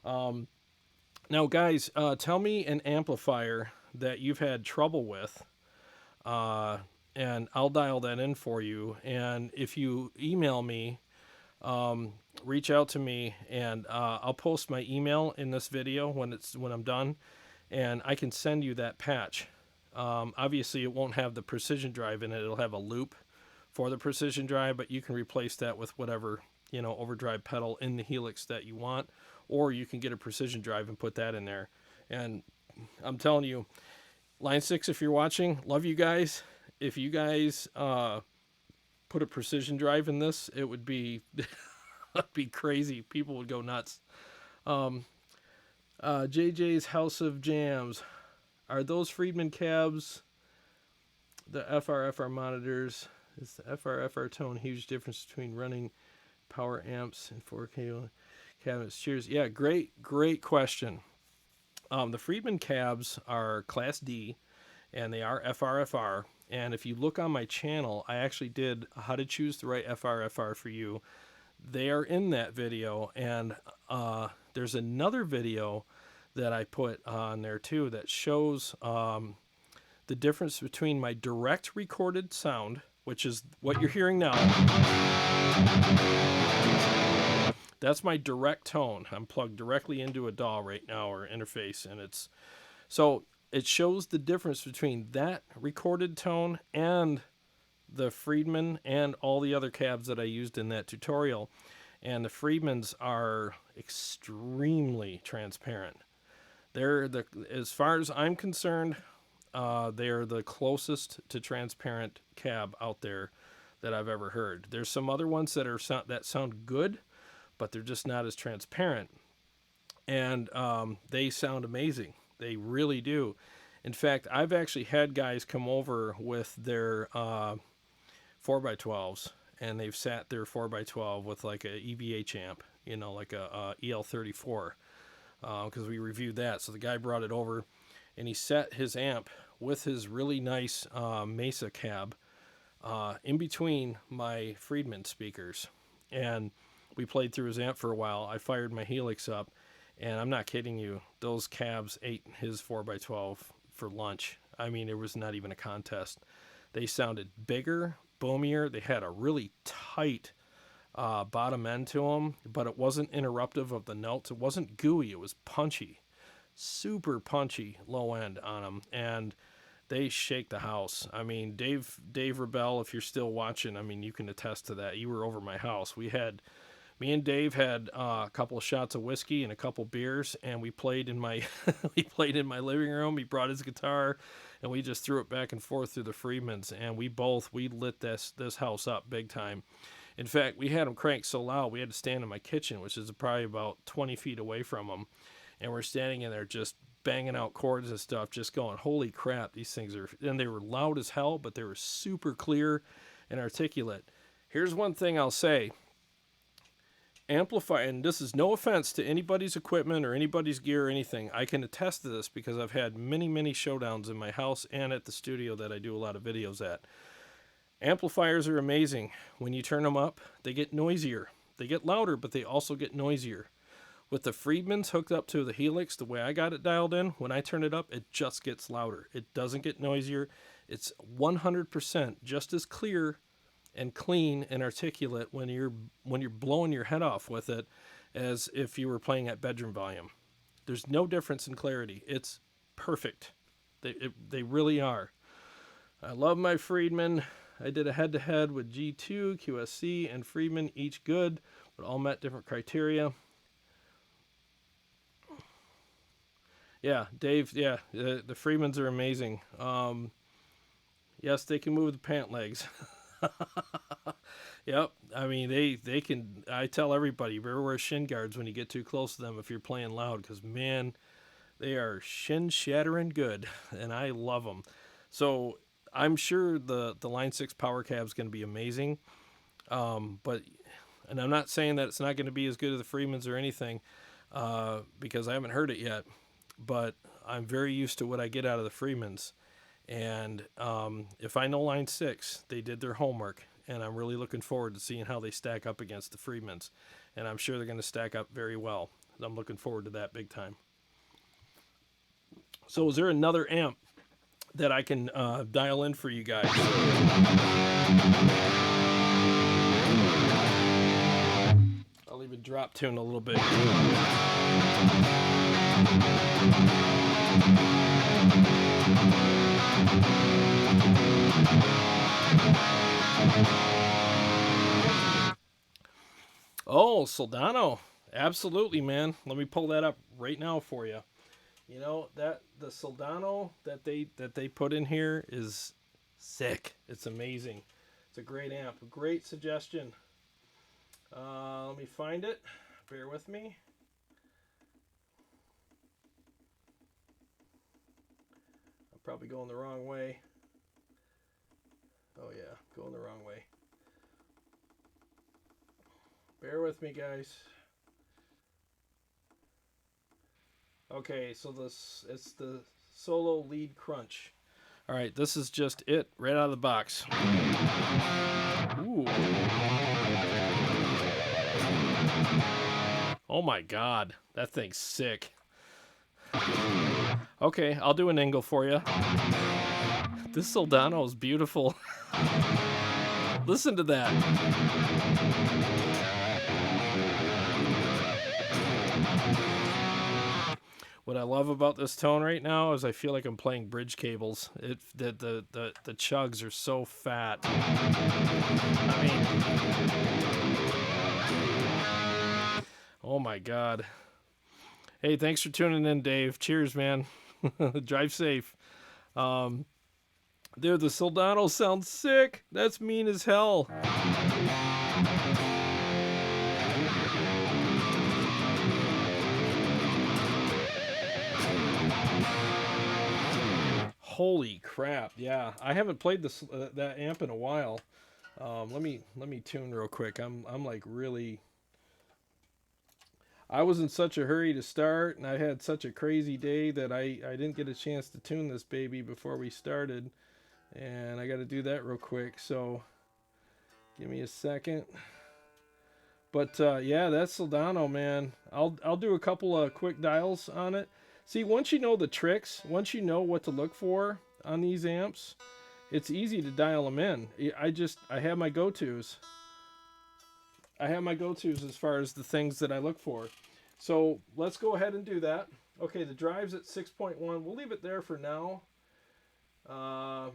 now, guys, tell me an amplifier that you've had trouble with, and I'll dial that in for you. And if you email me, reach out to me, and I'll post my email in this video when I'm done, and I can send you that patch. Obviously, it won't have the precision drive in it. It'll have a loop for the precision drive, but you can replace that with whatever overdrive pedal in the Helix that you want, or you can get a precision drive and put that in there. And I'm telling you, Line 6, if you're watching, love you guys. If you guys put a precision drive in this, it would be that'd be crazy. People would go nuts. JJ's House of Jams. Are those Friedman cabs the FRFR monitors? Is the FRFR tone huge difference between running power amps and 4K cabinets? Cheers. Yeah, great question. The Friedman cabs are Class D, and they are FRFR. And if you look on my channel, I actually did how to choose the right FRFR for you. They are in that video, and there's another video that I put on there too that shows the difference between my direct recorded sound, which is what you're hearing now. That's my direct tone. I'm plugged directly into a DAW right now, or interface, and it shows the difference between that recorded tone and the Friedman and all the other cabs that I used in that tutorial. And the Friedmans are extremely transparent. As far as I'm concerned, they're the closest to transparent cab out there that I've ever heard. There's some other ones that sound good, but they're just not as transparent. And they sound amazing. They really do. In fact, I've actually had guys come over with their 4x12s, and they've sat their 4x12 with like a EVH amp, like a EL34, because we reviewed that. So the guy brought it over, and he set his amp with his really nice Mesa cab in between my Friedman speakers, and we played through his amp for a while. I fired my Helix up, and I'm not kidding you, those cabs ate his 4x12 for lunch. I mean, it was not even a contest. They sounded bigger, boomier. They had a really tight bottom end to them, but it wasn't interruptive of the notes. It wasn't gooey. It was punchy, super punchy low end on them, and they shake the house. I mean, Dave Rebell, if you're still watching, I mean, you can attest to that. You were over my house. Me and Dave had a couple of shots of whiskey and a couple beers, and we played in my living room. He brought his guitar, and we just threw it back and forth through the Friedmans, and we lit this house up big time. In fact, we had them crank so loud we had to stand in my kitchen, which is probably about 20 feet away from them, and we're standing in there just banging out chords and stuff, just going, holy crap, these things are... And they were loud as hell, but they were super clear and articulate. Here's one thing I'll say. Amplify, and this is no offense to anybody's equipment or anybody's gear or anything. I can attest to this because I've had many, many showdowns in my house and at the studio that I do a lot of videos at. Amplifiers are amazing. When you turn them up, they get noisier. They get louder, but they also get noisier. With the Friedmans hooked up to the Helix, the way I got it dialed in, when I turn it up, it just gets louder. It doesn't get noisier. It's 100% just as clear and clean and articulate when you're blowing your head off with it as if you were playing at bedroom volume. There's no difference in clarity. It's perfect. They really are. I love my Friedman. I did a head-to-head with G2, QSC, and Friedman, each good, but all met different criteria. Yeah, Dave, yeah, the Friedmans are amazing. Yes, they can move the pant legs. Yep, I mean, they can, I tell everybody, you better wear shin guards when you get too close to them if you're playing loud, because, man, they are shin-shattering good, and I love them. So I'm sure the Line 6 Power Cab is going to be amazing, but, and I'm not saying that it's not going to be as good as the Friedmans or anything, because I haven't heard it yet, but I'm very used to what I get out of the Friedmans. And if I know Line 6, they did their homework, and I'm really looking forward to seeing how they stack up against the Friedmans. And I'm sure they're going to stack up very well. I'm looking forward to that big time. So is there another amp that I can dial in for you guys? I'll even drop tune a little bit. Oh, Soldano. Absolutely, man. Let me pull that up right now for you. You know, that the Soldano that they put in here is sick. It's amazing. It's a great amp. A great suggestion. Let me find it. Bear with me. I'm probably going the wrong way. Oh yeah, going the wrong way. Bear with me, guys. Okay, so it's the Solo Lead Crunch. All right, this is just it right out of the box. Ooh. Oh my God, that thing's sick. Okay, I'll do an angle for you. This Soldano is beautiful. Listen to that. What I love about this tone right now is I feel like I'm playing bridge cables. The chugs are so fat. I mean, oh my God. Hey, thanks for tuning in, Dave. Cheers, man. Drive safe. Dude, the Soldano sounds sick. That's mean as hell. Holy crap! Yeah, I haven't played this that amp in a while. Let me tune real quick. I'm like really. I was in such a hurry to start, and I had such a crazy day that I didn't get a chance to tune this baby before we started, and I got to do that real quick. So, give me a second. But yeah, that's Soldano, man. I'll do a couple of quick dials on it. See, once you know the tricks, once you know what to look for on these amps, it's easy to dial them in. I have my go-tos. I have my go-tos as far as the things that I look for. So let's go ahead and do that. Okay, the drive's at 6.1. We'll leave it there for now. I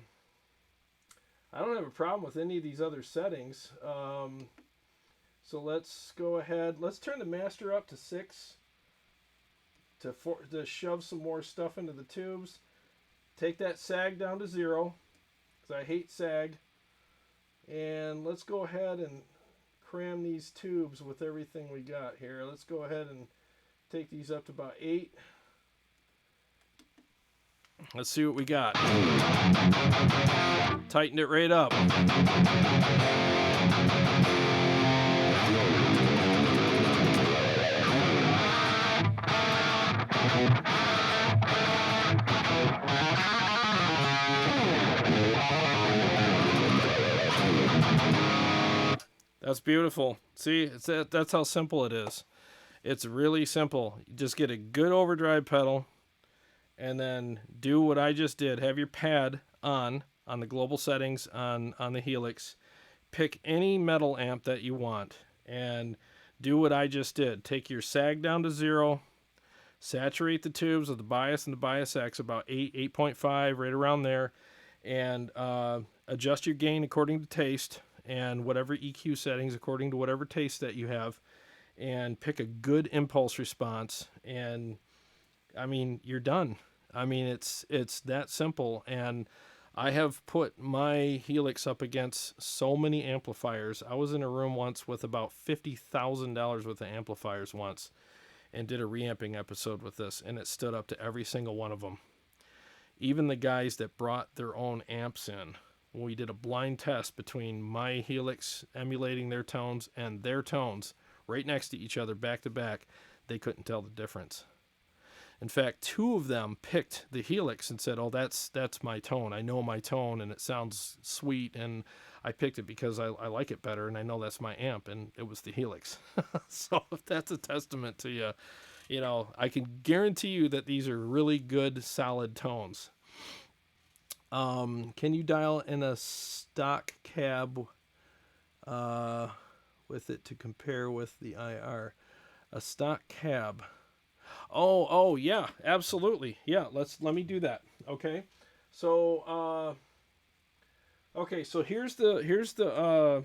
don't have a problem with any of these other settings. So let's go ahead. Let's turn the master up to 6. To shove some more stuff into the tubes. Take that sag down to 0, because I hate sag. And let's go ahead and cram these tubes with everything we got here. Let's go ahead and take these up to about 8. Let's see what we got. Tighten it right up. That's beautiful. See, that's how simple it is. It's really simple. You just get a good overdrive pedal and then do what I just did. Have your pad on the global settings on the Helix. Pick any metal amp that you want and do what I just did. Take your sag down to 0, saturate the tubes with the bias and the bias X about 8, 8.5, right around there, and adjust your gain according to taste and whatever EQ settings according to whatever taste that you have, and pick a good impulse response, and I mean, you're done. I mean, it's that simple. And I have put my Helix up against so many amplifiers. I was in a room once with about $50,000 worth of amplifiers once and did a reamping episode with this, and it stood up to every single one of them. Even the guys that brought their own amps in, when we did a blind test between my Helix emulating their tones and their tones right next to each other, back to back, they couldn't tell the difference. In fact, 2 of them picked the Helix and said, "Oh, that's my tone. I know my tone, and it sounds sweet, and I picked it because I like it better, and I know that's my amp," and it was the Helix. So if that's a testament to you, you know, I can guarantee you that these are really good, solid tones. Can you dial in a stock cab with it to compare with the IR? A stock cab. Oh, yeah, absolutely. Yeah, let me do that. Okay. So, so here's the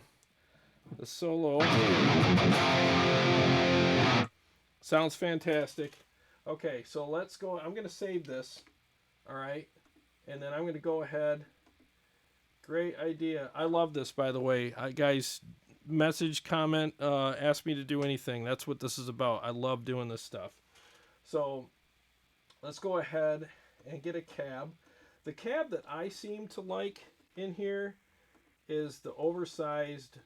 solo. Sounds fantastic. Okay, so let's go. I'm going to save this. All right. And then I'm going to go ahead. Great idea. I love this, by the way. Guys, message, comment, ask me to do anything. That's what this is about. I love doing this stuff. So let's go ahead and get a cab. The cab that I seem to like in here is the oversized,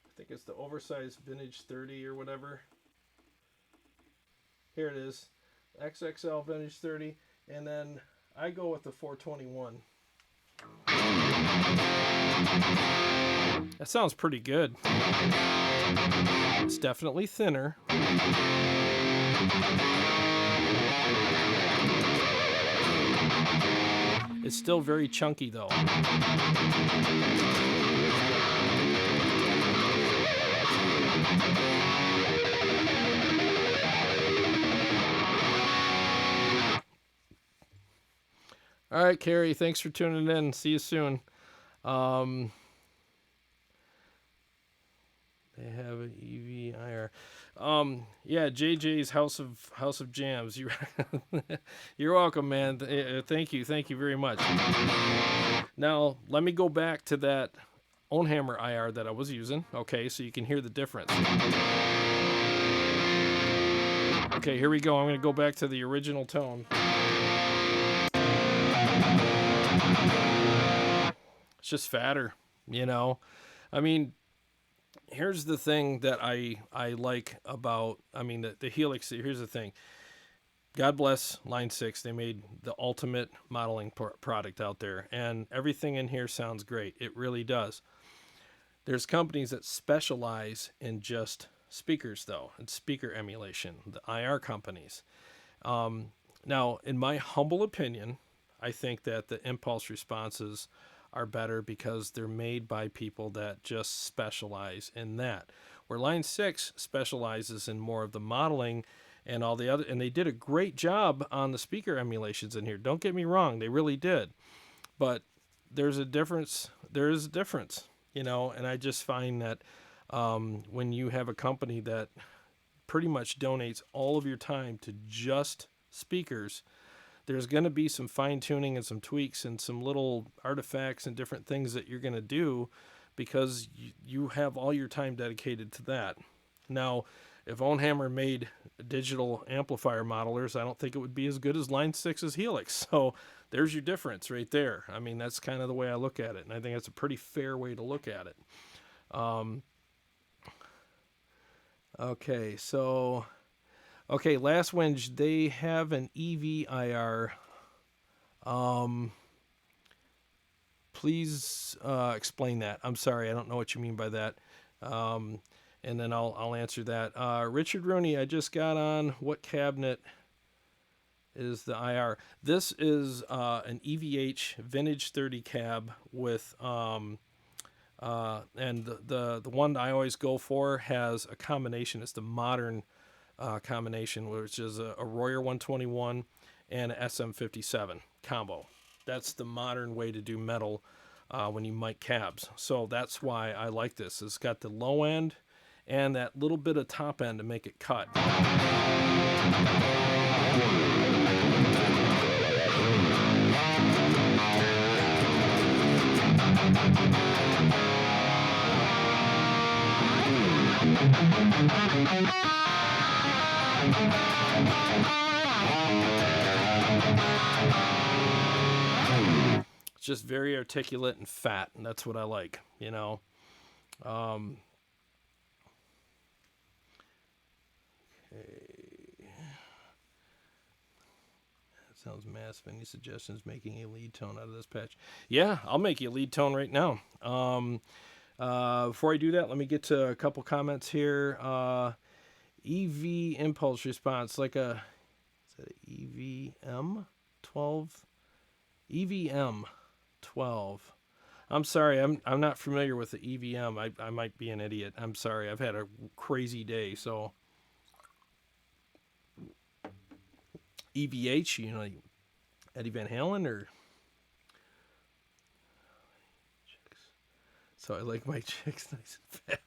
I think it's the oversized vintage 30 or whatever. Here it is, XXL vintage 30, and then I go with the 421. That sounds pretty good. It's definitely thinner. It's still very chunky though. All right, Carrie, thanks for tuning in. See you soon. They have an EVIR. Yeah, JJ's House of Jams. You're welcome, man. Thank you very much. Now let me go back to that Ownhammer IR that I was using. Okay, so you can hear the difference. Okay, here we go. I'm going to go back to the original tone. It's just fatter, you know. I mean, here's the thing that I like about, I mean, the Helix. Here's the thing. God bless Line 6. They made the ultimate modeling product out there, and everything in here sounds great. It really does. There's companies that specialize in just speakers, though, and speaker emulation, the IR companies. Now, in my humble opinion, I think that the impulse responses are better because they're made by people that just specialize in that. Where Line 6 specializes in more of the modeling and all the other, and they did a great job on the speaker emulations in here. Don't get me wrong, they really did. But there's a difference. There is a difference, you know, and I just find that when you have a company that pretty much donates all of your time to just speakers, there's going to be some fine-tuning and some tweaks and some little artifacts and different things that you're going to do because you have all your time dedicated to that. Now, if Ownhammer made digital amplifier modelers, I don't think it would be as good as Line 6's Helix. So there's your difference right there. I mean, that's kind of the way I look at it, and I think that's a pretty fair way to look at it. Okay, so... Okay, Last Whinge, they have an EVIR. Please explain that. I'm sorry, I don't know what you mean by that. and then I'll answer that. Richard Rooney, I just got on. What cabinet is the IR? This is an EVH vintage 30 cab with and the one I always go for has a combination. It's the modern combination, which is a Royer 121 and a SM57 combo. That's the modern way to do metal when you mic cabs. So that's why I like this. It's got the low end and that little bit of top end to make it cut. It's just very articulate and fat, and that's what I like, you know. Okay. That sounds massive. Any suggestions making a lead tone out of this patch? Yeah, I'll make you a lead tone right now. Before I do that, let me get to a couple comments here. EV impulse response, like is that an EVM 12? EVM 12. I'm sorry, I'm not familiar with the EVM. I might be an idiot. I'm sorry. I've had a crazy day. So EVH, you know, Eddie Van Halen or so I like my chicks nice and fat.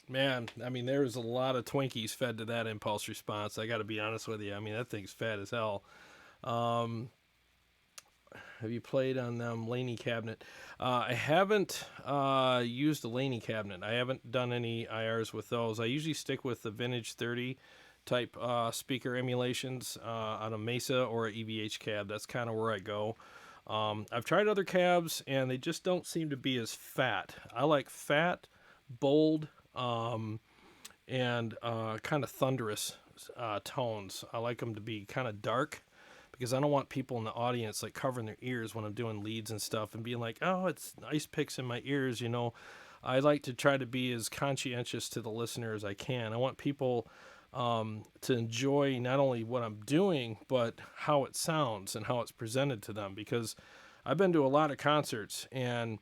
Man, I mean, there's a lot of Twinkies fed to that impulse response. I got to be honest with you. I mean, that thing's fat as hell. Have you played on them Laney cabinet? I haven't used the Laney cabinet. I haven't done any IRs with those. I usually stick with the vintage 30 type speaker emulations on a Mesa or a EVH cab. That's kind of where I go. I've tried other cabs, and they just don't seem to be as fat. I like fat, bold, and kind of thunderous tones. I like them to be kind of dark because I don't want people in the audience like covering their ears when I'm doing leads and stuff and being like, oh, it's ice picks in my ears, you know. I like to try to be as conscientious to the listener as I can. I want people to enjoy not only what I'm doing, but how it sounds and how it's presented to them, because I've been to a lot of concerts and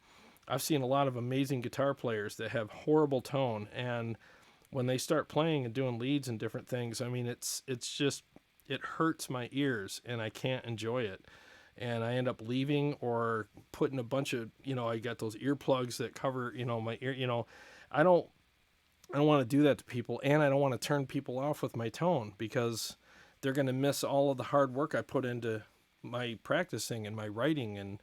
I've seen a lot of amazing guitar players that have horrible tone, and when they start playing and doing leads and different things, I mean, it's just, it hurts my ears and I can't enjoy it. And I end up leaving or putting a bunch of, you know, I got those earplugs that cover, you know, my ear, you know, I don't want to do that to people, and I don't want to turn people off with my tone because they're going to miss all of the hard work I put into my practicing and my writing and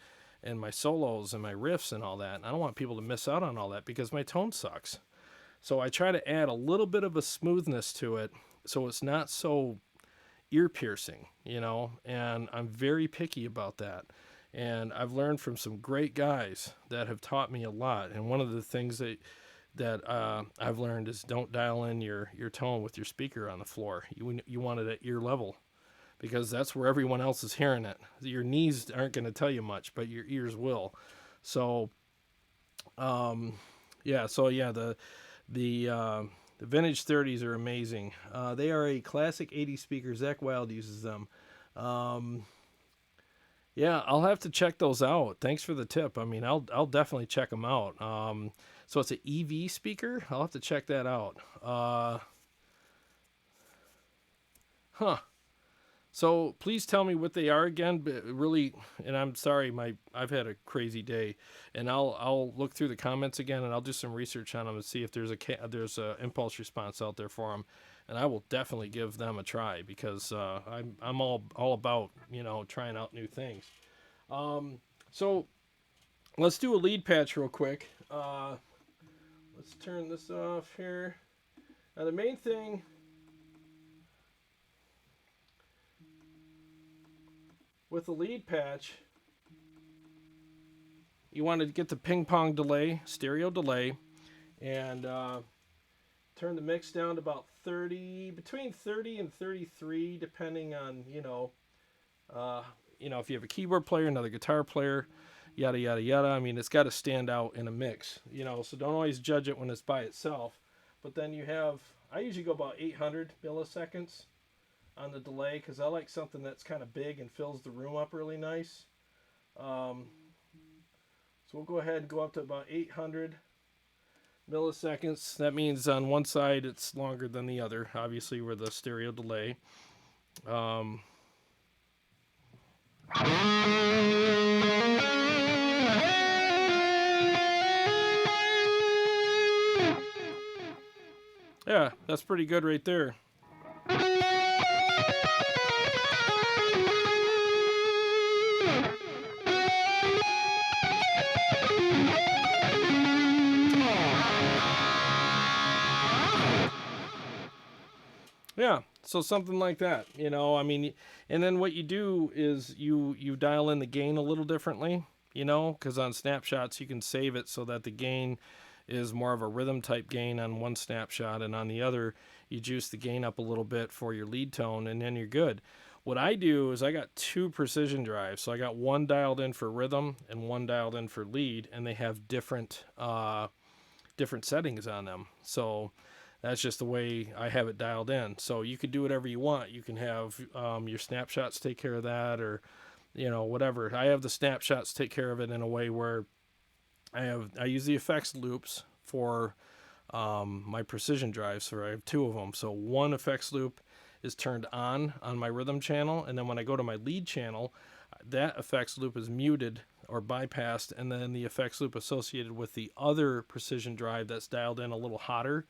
my solos and my riffs and all that. And I don't want people to miss out on all that because my tone sucks. So I try to add a little bit of a smoothness to it so it's not so ear piercing, you know, and I'm very picky about that. And I've learned from some great guys that have taught me a lot. And one of the things that I've learned is don't dial in your tone with your speaker on the floor. You want it at ear level, because that's where everyone else is hearing it. Your knees aren't going to tell you much, but your ears will. So, the vintage 30s are amazing. They are a classic 80s speaker. Zach Wilde uses them. I'll have to check those out. Thanks for the tip. I mean, I'll definitely check them out. So it's an EV speaker. I'll have to check that out. So please tell me what they are again. But really, and I'm sorry, I've had a crazy day, and I'll look through the comments again, and I'll do some research on them and see if there's a impulse response out there for them, and I will definitely give them a try because I'm all about, you know, trying out new things. So let's do a lead patch real quick. Let's turn this off here. Now the main thing. With the lead patch, you want to get the ping pong delay, stereo delay, and turn the mix down to about 30, between 30 and 33, depending on, if you have a keyboard player, another guitar player. yada yada yada. I mean, it's got to stand out in a mix, you know. So don't always judge it when it's by itself. But then you have, I usually go about 800 milliseconds on the delay because I like something that's kind of big and fills the room up really nice. So we'll go ahead and go up to about 800 milliseconds. That means on one side it's longer than the other, obviously, with the stereo delay. Um, yeah, that's pretty good right there. Yeah, so something like that, you know. I mean, and then what you do is you dial in the gain a little differently, you know, because on snapshots you can save it so that the gain is more of a rhythm type gain on one snapshot, and on the other you juice the gain up a little bit for your lead tone, and then you're good. What I do is I got two precision drives, so I got one dialed in for rhythm and one dialed in for lead, and they have different settings on them. So that's just the way I have it dialed in. So you could do whatever you want. You can have your snapshots take care of that, or you know, whatever. I have the snapshots take care of it in a way where I use the effects loops for my precision drives. So I have two of them. So one effects loop is turned on my rhythm channel, and then when I go to my lead channel, that effects loop is muted or bypassed, and then the effects loop associated with the other precision drive that's dialed in a little hotter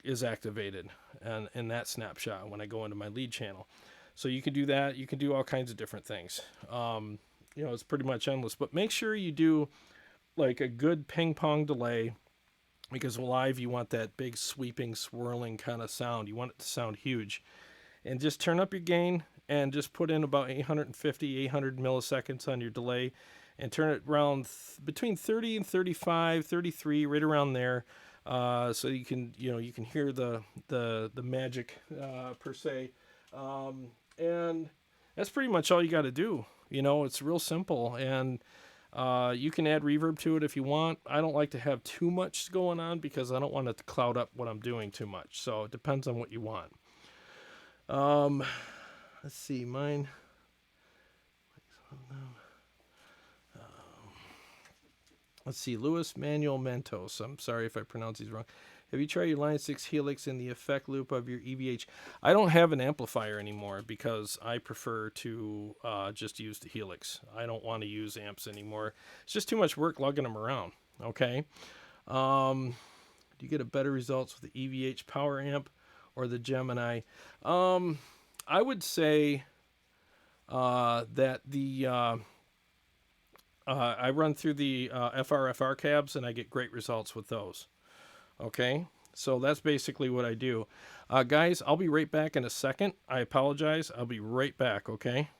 is activated and in that snapshot when I go into my lead channel. So you can do that. You can do all kinds of different things. You know, it's pretty much endless, but make sure you do like a good ping pong delay, because live you want that big sweeping swirling kind of sound. You want it to sound huge, and just turn up your gain and just put in about 850, 800 milliseconds on your delay, and turn it around between 30 and 35, 33, right around there. So you can hear the magic per se, and that's pretty much all you got to do. You know, it's real simple, and you can add reverb to it if you want. I don't like to have too much going on because I don't want it to cloud up what I'm doing too much. So it depends on what you want. Let's see, mine. Let's see, Luis Manuel Mentos. I'm sorry if I pronounce these wrong. Have you tried your Line 6 Helix in the effect loop of your EVH? I don't have an amplifier anymore because I prefer to just use the Helix. I don't want to use amps anymore. It's just too much work lugging them around, okay? Do you get a better results with the EVH power amp or the Gemini? I would say that the... I run through the FRFR cabs, and I get great results with those. Okay, so that's basically what I do. Guys, I'll be right back in a second. I apologize. I'll be right back, okay?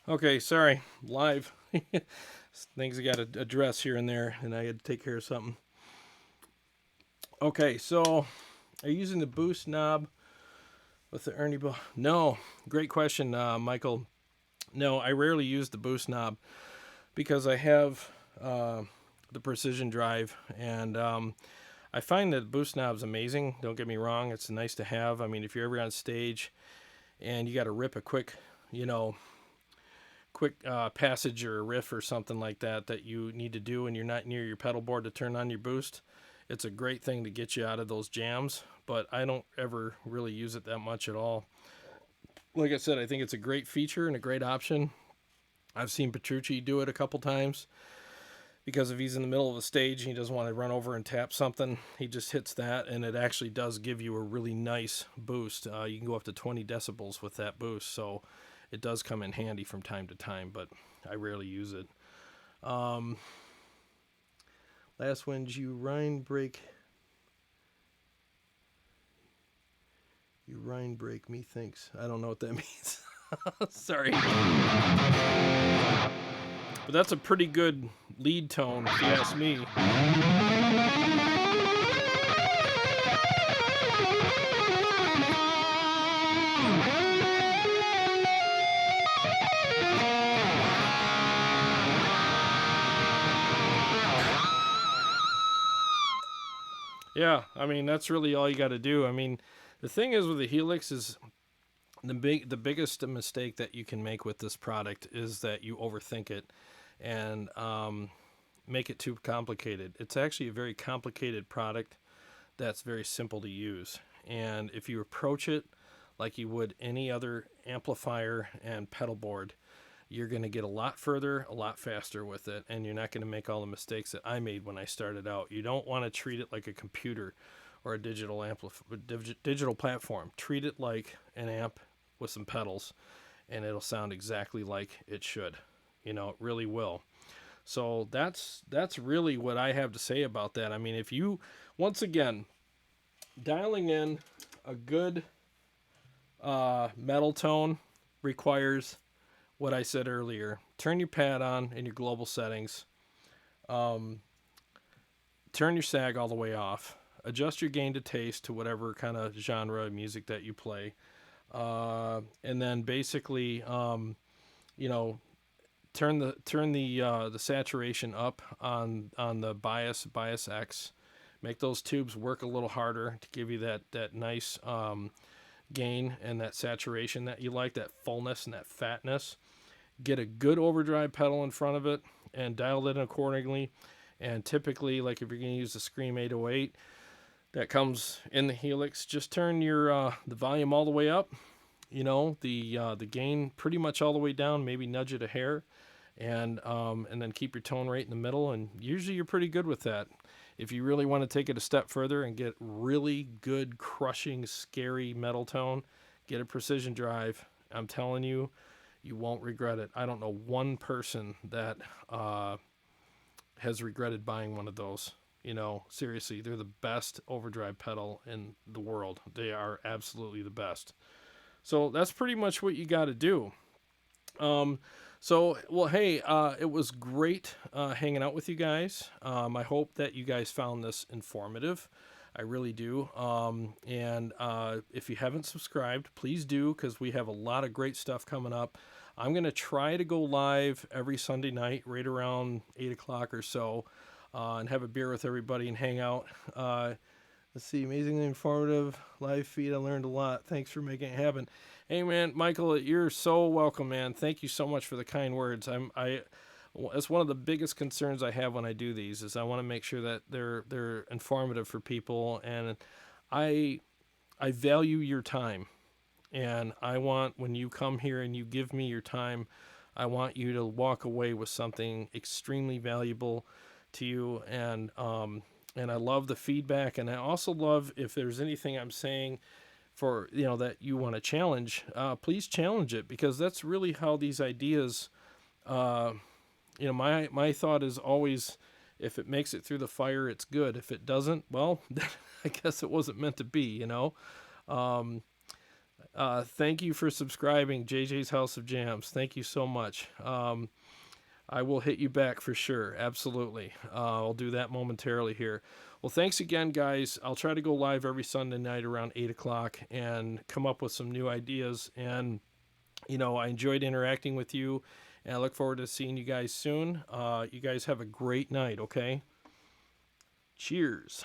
Okay, sorry, live. Things I got to address here and there, and I had to take care of something. Okay, so are you using the boost knob with the Ernie Ball? No, great question, Michael. No, I rarely use the boost knob because I have the precision drive, and I find that boost knob's amazing. Don't get me wrong; it's nice to have. I mean, if you're ever on stage and you got to rip a quick, you know, passage or a riff or something like that that you need to do, and you're not near your pedal board to turn on your boost, it's a great thing to get you out of those jams. But I don't ever really use it that much at all. Like I said, I think it's a great feature and a great option. I've seen Petrucci do it a couple times because if he's in the middle of a stage and he doesn't want to run over and tap something, he just hits that, and it actually does give you a really nice boost. You can go up to 20 decibels with that boost, so it does come in handy from time to time, but I rarely use it. Last one's you Rhine break. You Rhine break, methinks. I don't know what that means. Sorry. But that's a pretty good lead tone, if you ask me. Yeah, I mean, that's really all you got to do. I mean, the thing is with the Helix is the biggest mistake that you can make with this product is that you overthink it and make it too complicated. It's actually a very complicated product that's very simple to use. And if you approach it like you would any other amplifier and pedal board, you're going to get a lot further, a lot faster with it, and you're not going to make all the mistakes that I made when I started out. You don't want to treat it like a computer or a digital platform. Treat it like an amp with some pedals, and it'll sound exactly like it should. You know, it really will. So that's really what I have to say about that. I mean, if you, once again, dialing in a good metal tone requires what I said earlier. Turn your pad on in your global settings. Turn your sag all the way off. Adjust your gain to taste to whatever kind of genre of music that you play. And then basically, you know, turn the saturation up on the bias X. Make those tubes work a little harder to give you that nice gain and that saturation that you like, that fullness and that fatness. Get a good overdrive pedal in front of it and dial it in accordingly. And typically, like if you're going to use the Scream 808 that comes in the Helix, just turn your the volume all the way up. You know, the gain pretty much all the way down. Maybe nudge it a hair, and then keep your tone rate in the middle. And usually you're pretty good with that. If you really want to take it a step further and get really good, crushing, scary metal tone, get a precision drive. I'm telling you, you won't regret it. I don't know one person that has regretted buying one of those. You know, seriously, they're the best overdrive pedal in the world. They are absolutely the best. So that's pretty much what you got to do. Well, hey, it was great hanging out with you guys. I hope that you guys found this informative. I really do. And if you haven't subscribed, please do, because we have a lot of great stuff coming up. I'm going to try to go live every Sunday night right around 8 o'clock or so and have a beer with everybody and hang out. Let's see, amazingly informative live feed. I learned a lot. Thanks for making it happen. Hey, man, Michael, you're so welcome, man. Thank you so much for the kind words. It's one of the biggest concerns I have when I do these is I want to make sure that they're informative for people, and I value your time, and I want, when you come here and you give me your time, I want you to walk away with something extremely valuable to you, and I love the feedback, and I also love if there's anything I'm saying for, you know, that you want to challenge, please challenge it, because that's really how these ideas, you know, my thought is always, if it makes it through the fire, it's good. If it doesn't, well, I guess it wasn't meant to be, you know. Thank you for subscribing, JJ's House of Jams. Thank you so much. I will hit you back for sure. Absolutely. I'll do that momentarily here. Well, thanks again, guys. I'll try to go live every Sunday night around 8 o'clock and come up with some new ideas. And I enjoyed interacting with you, and I look forward to seeing you guys soon. You guys have a great night, okay? Cheers.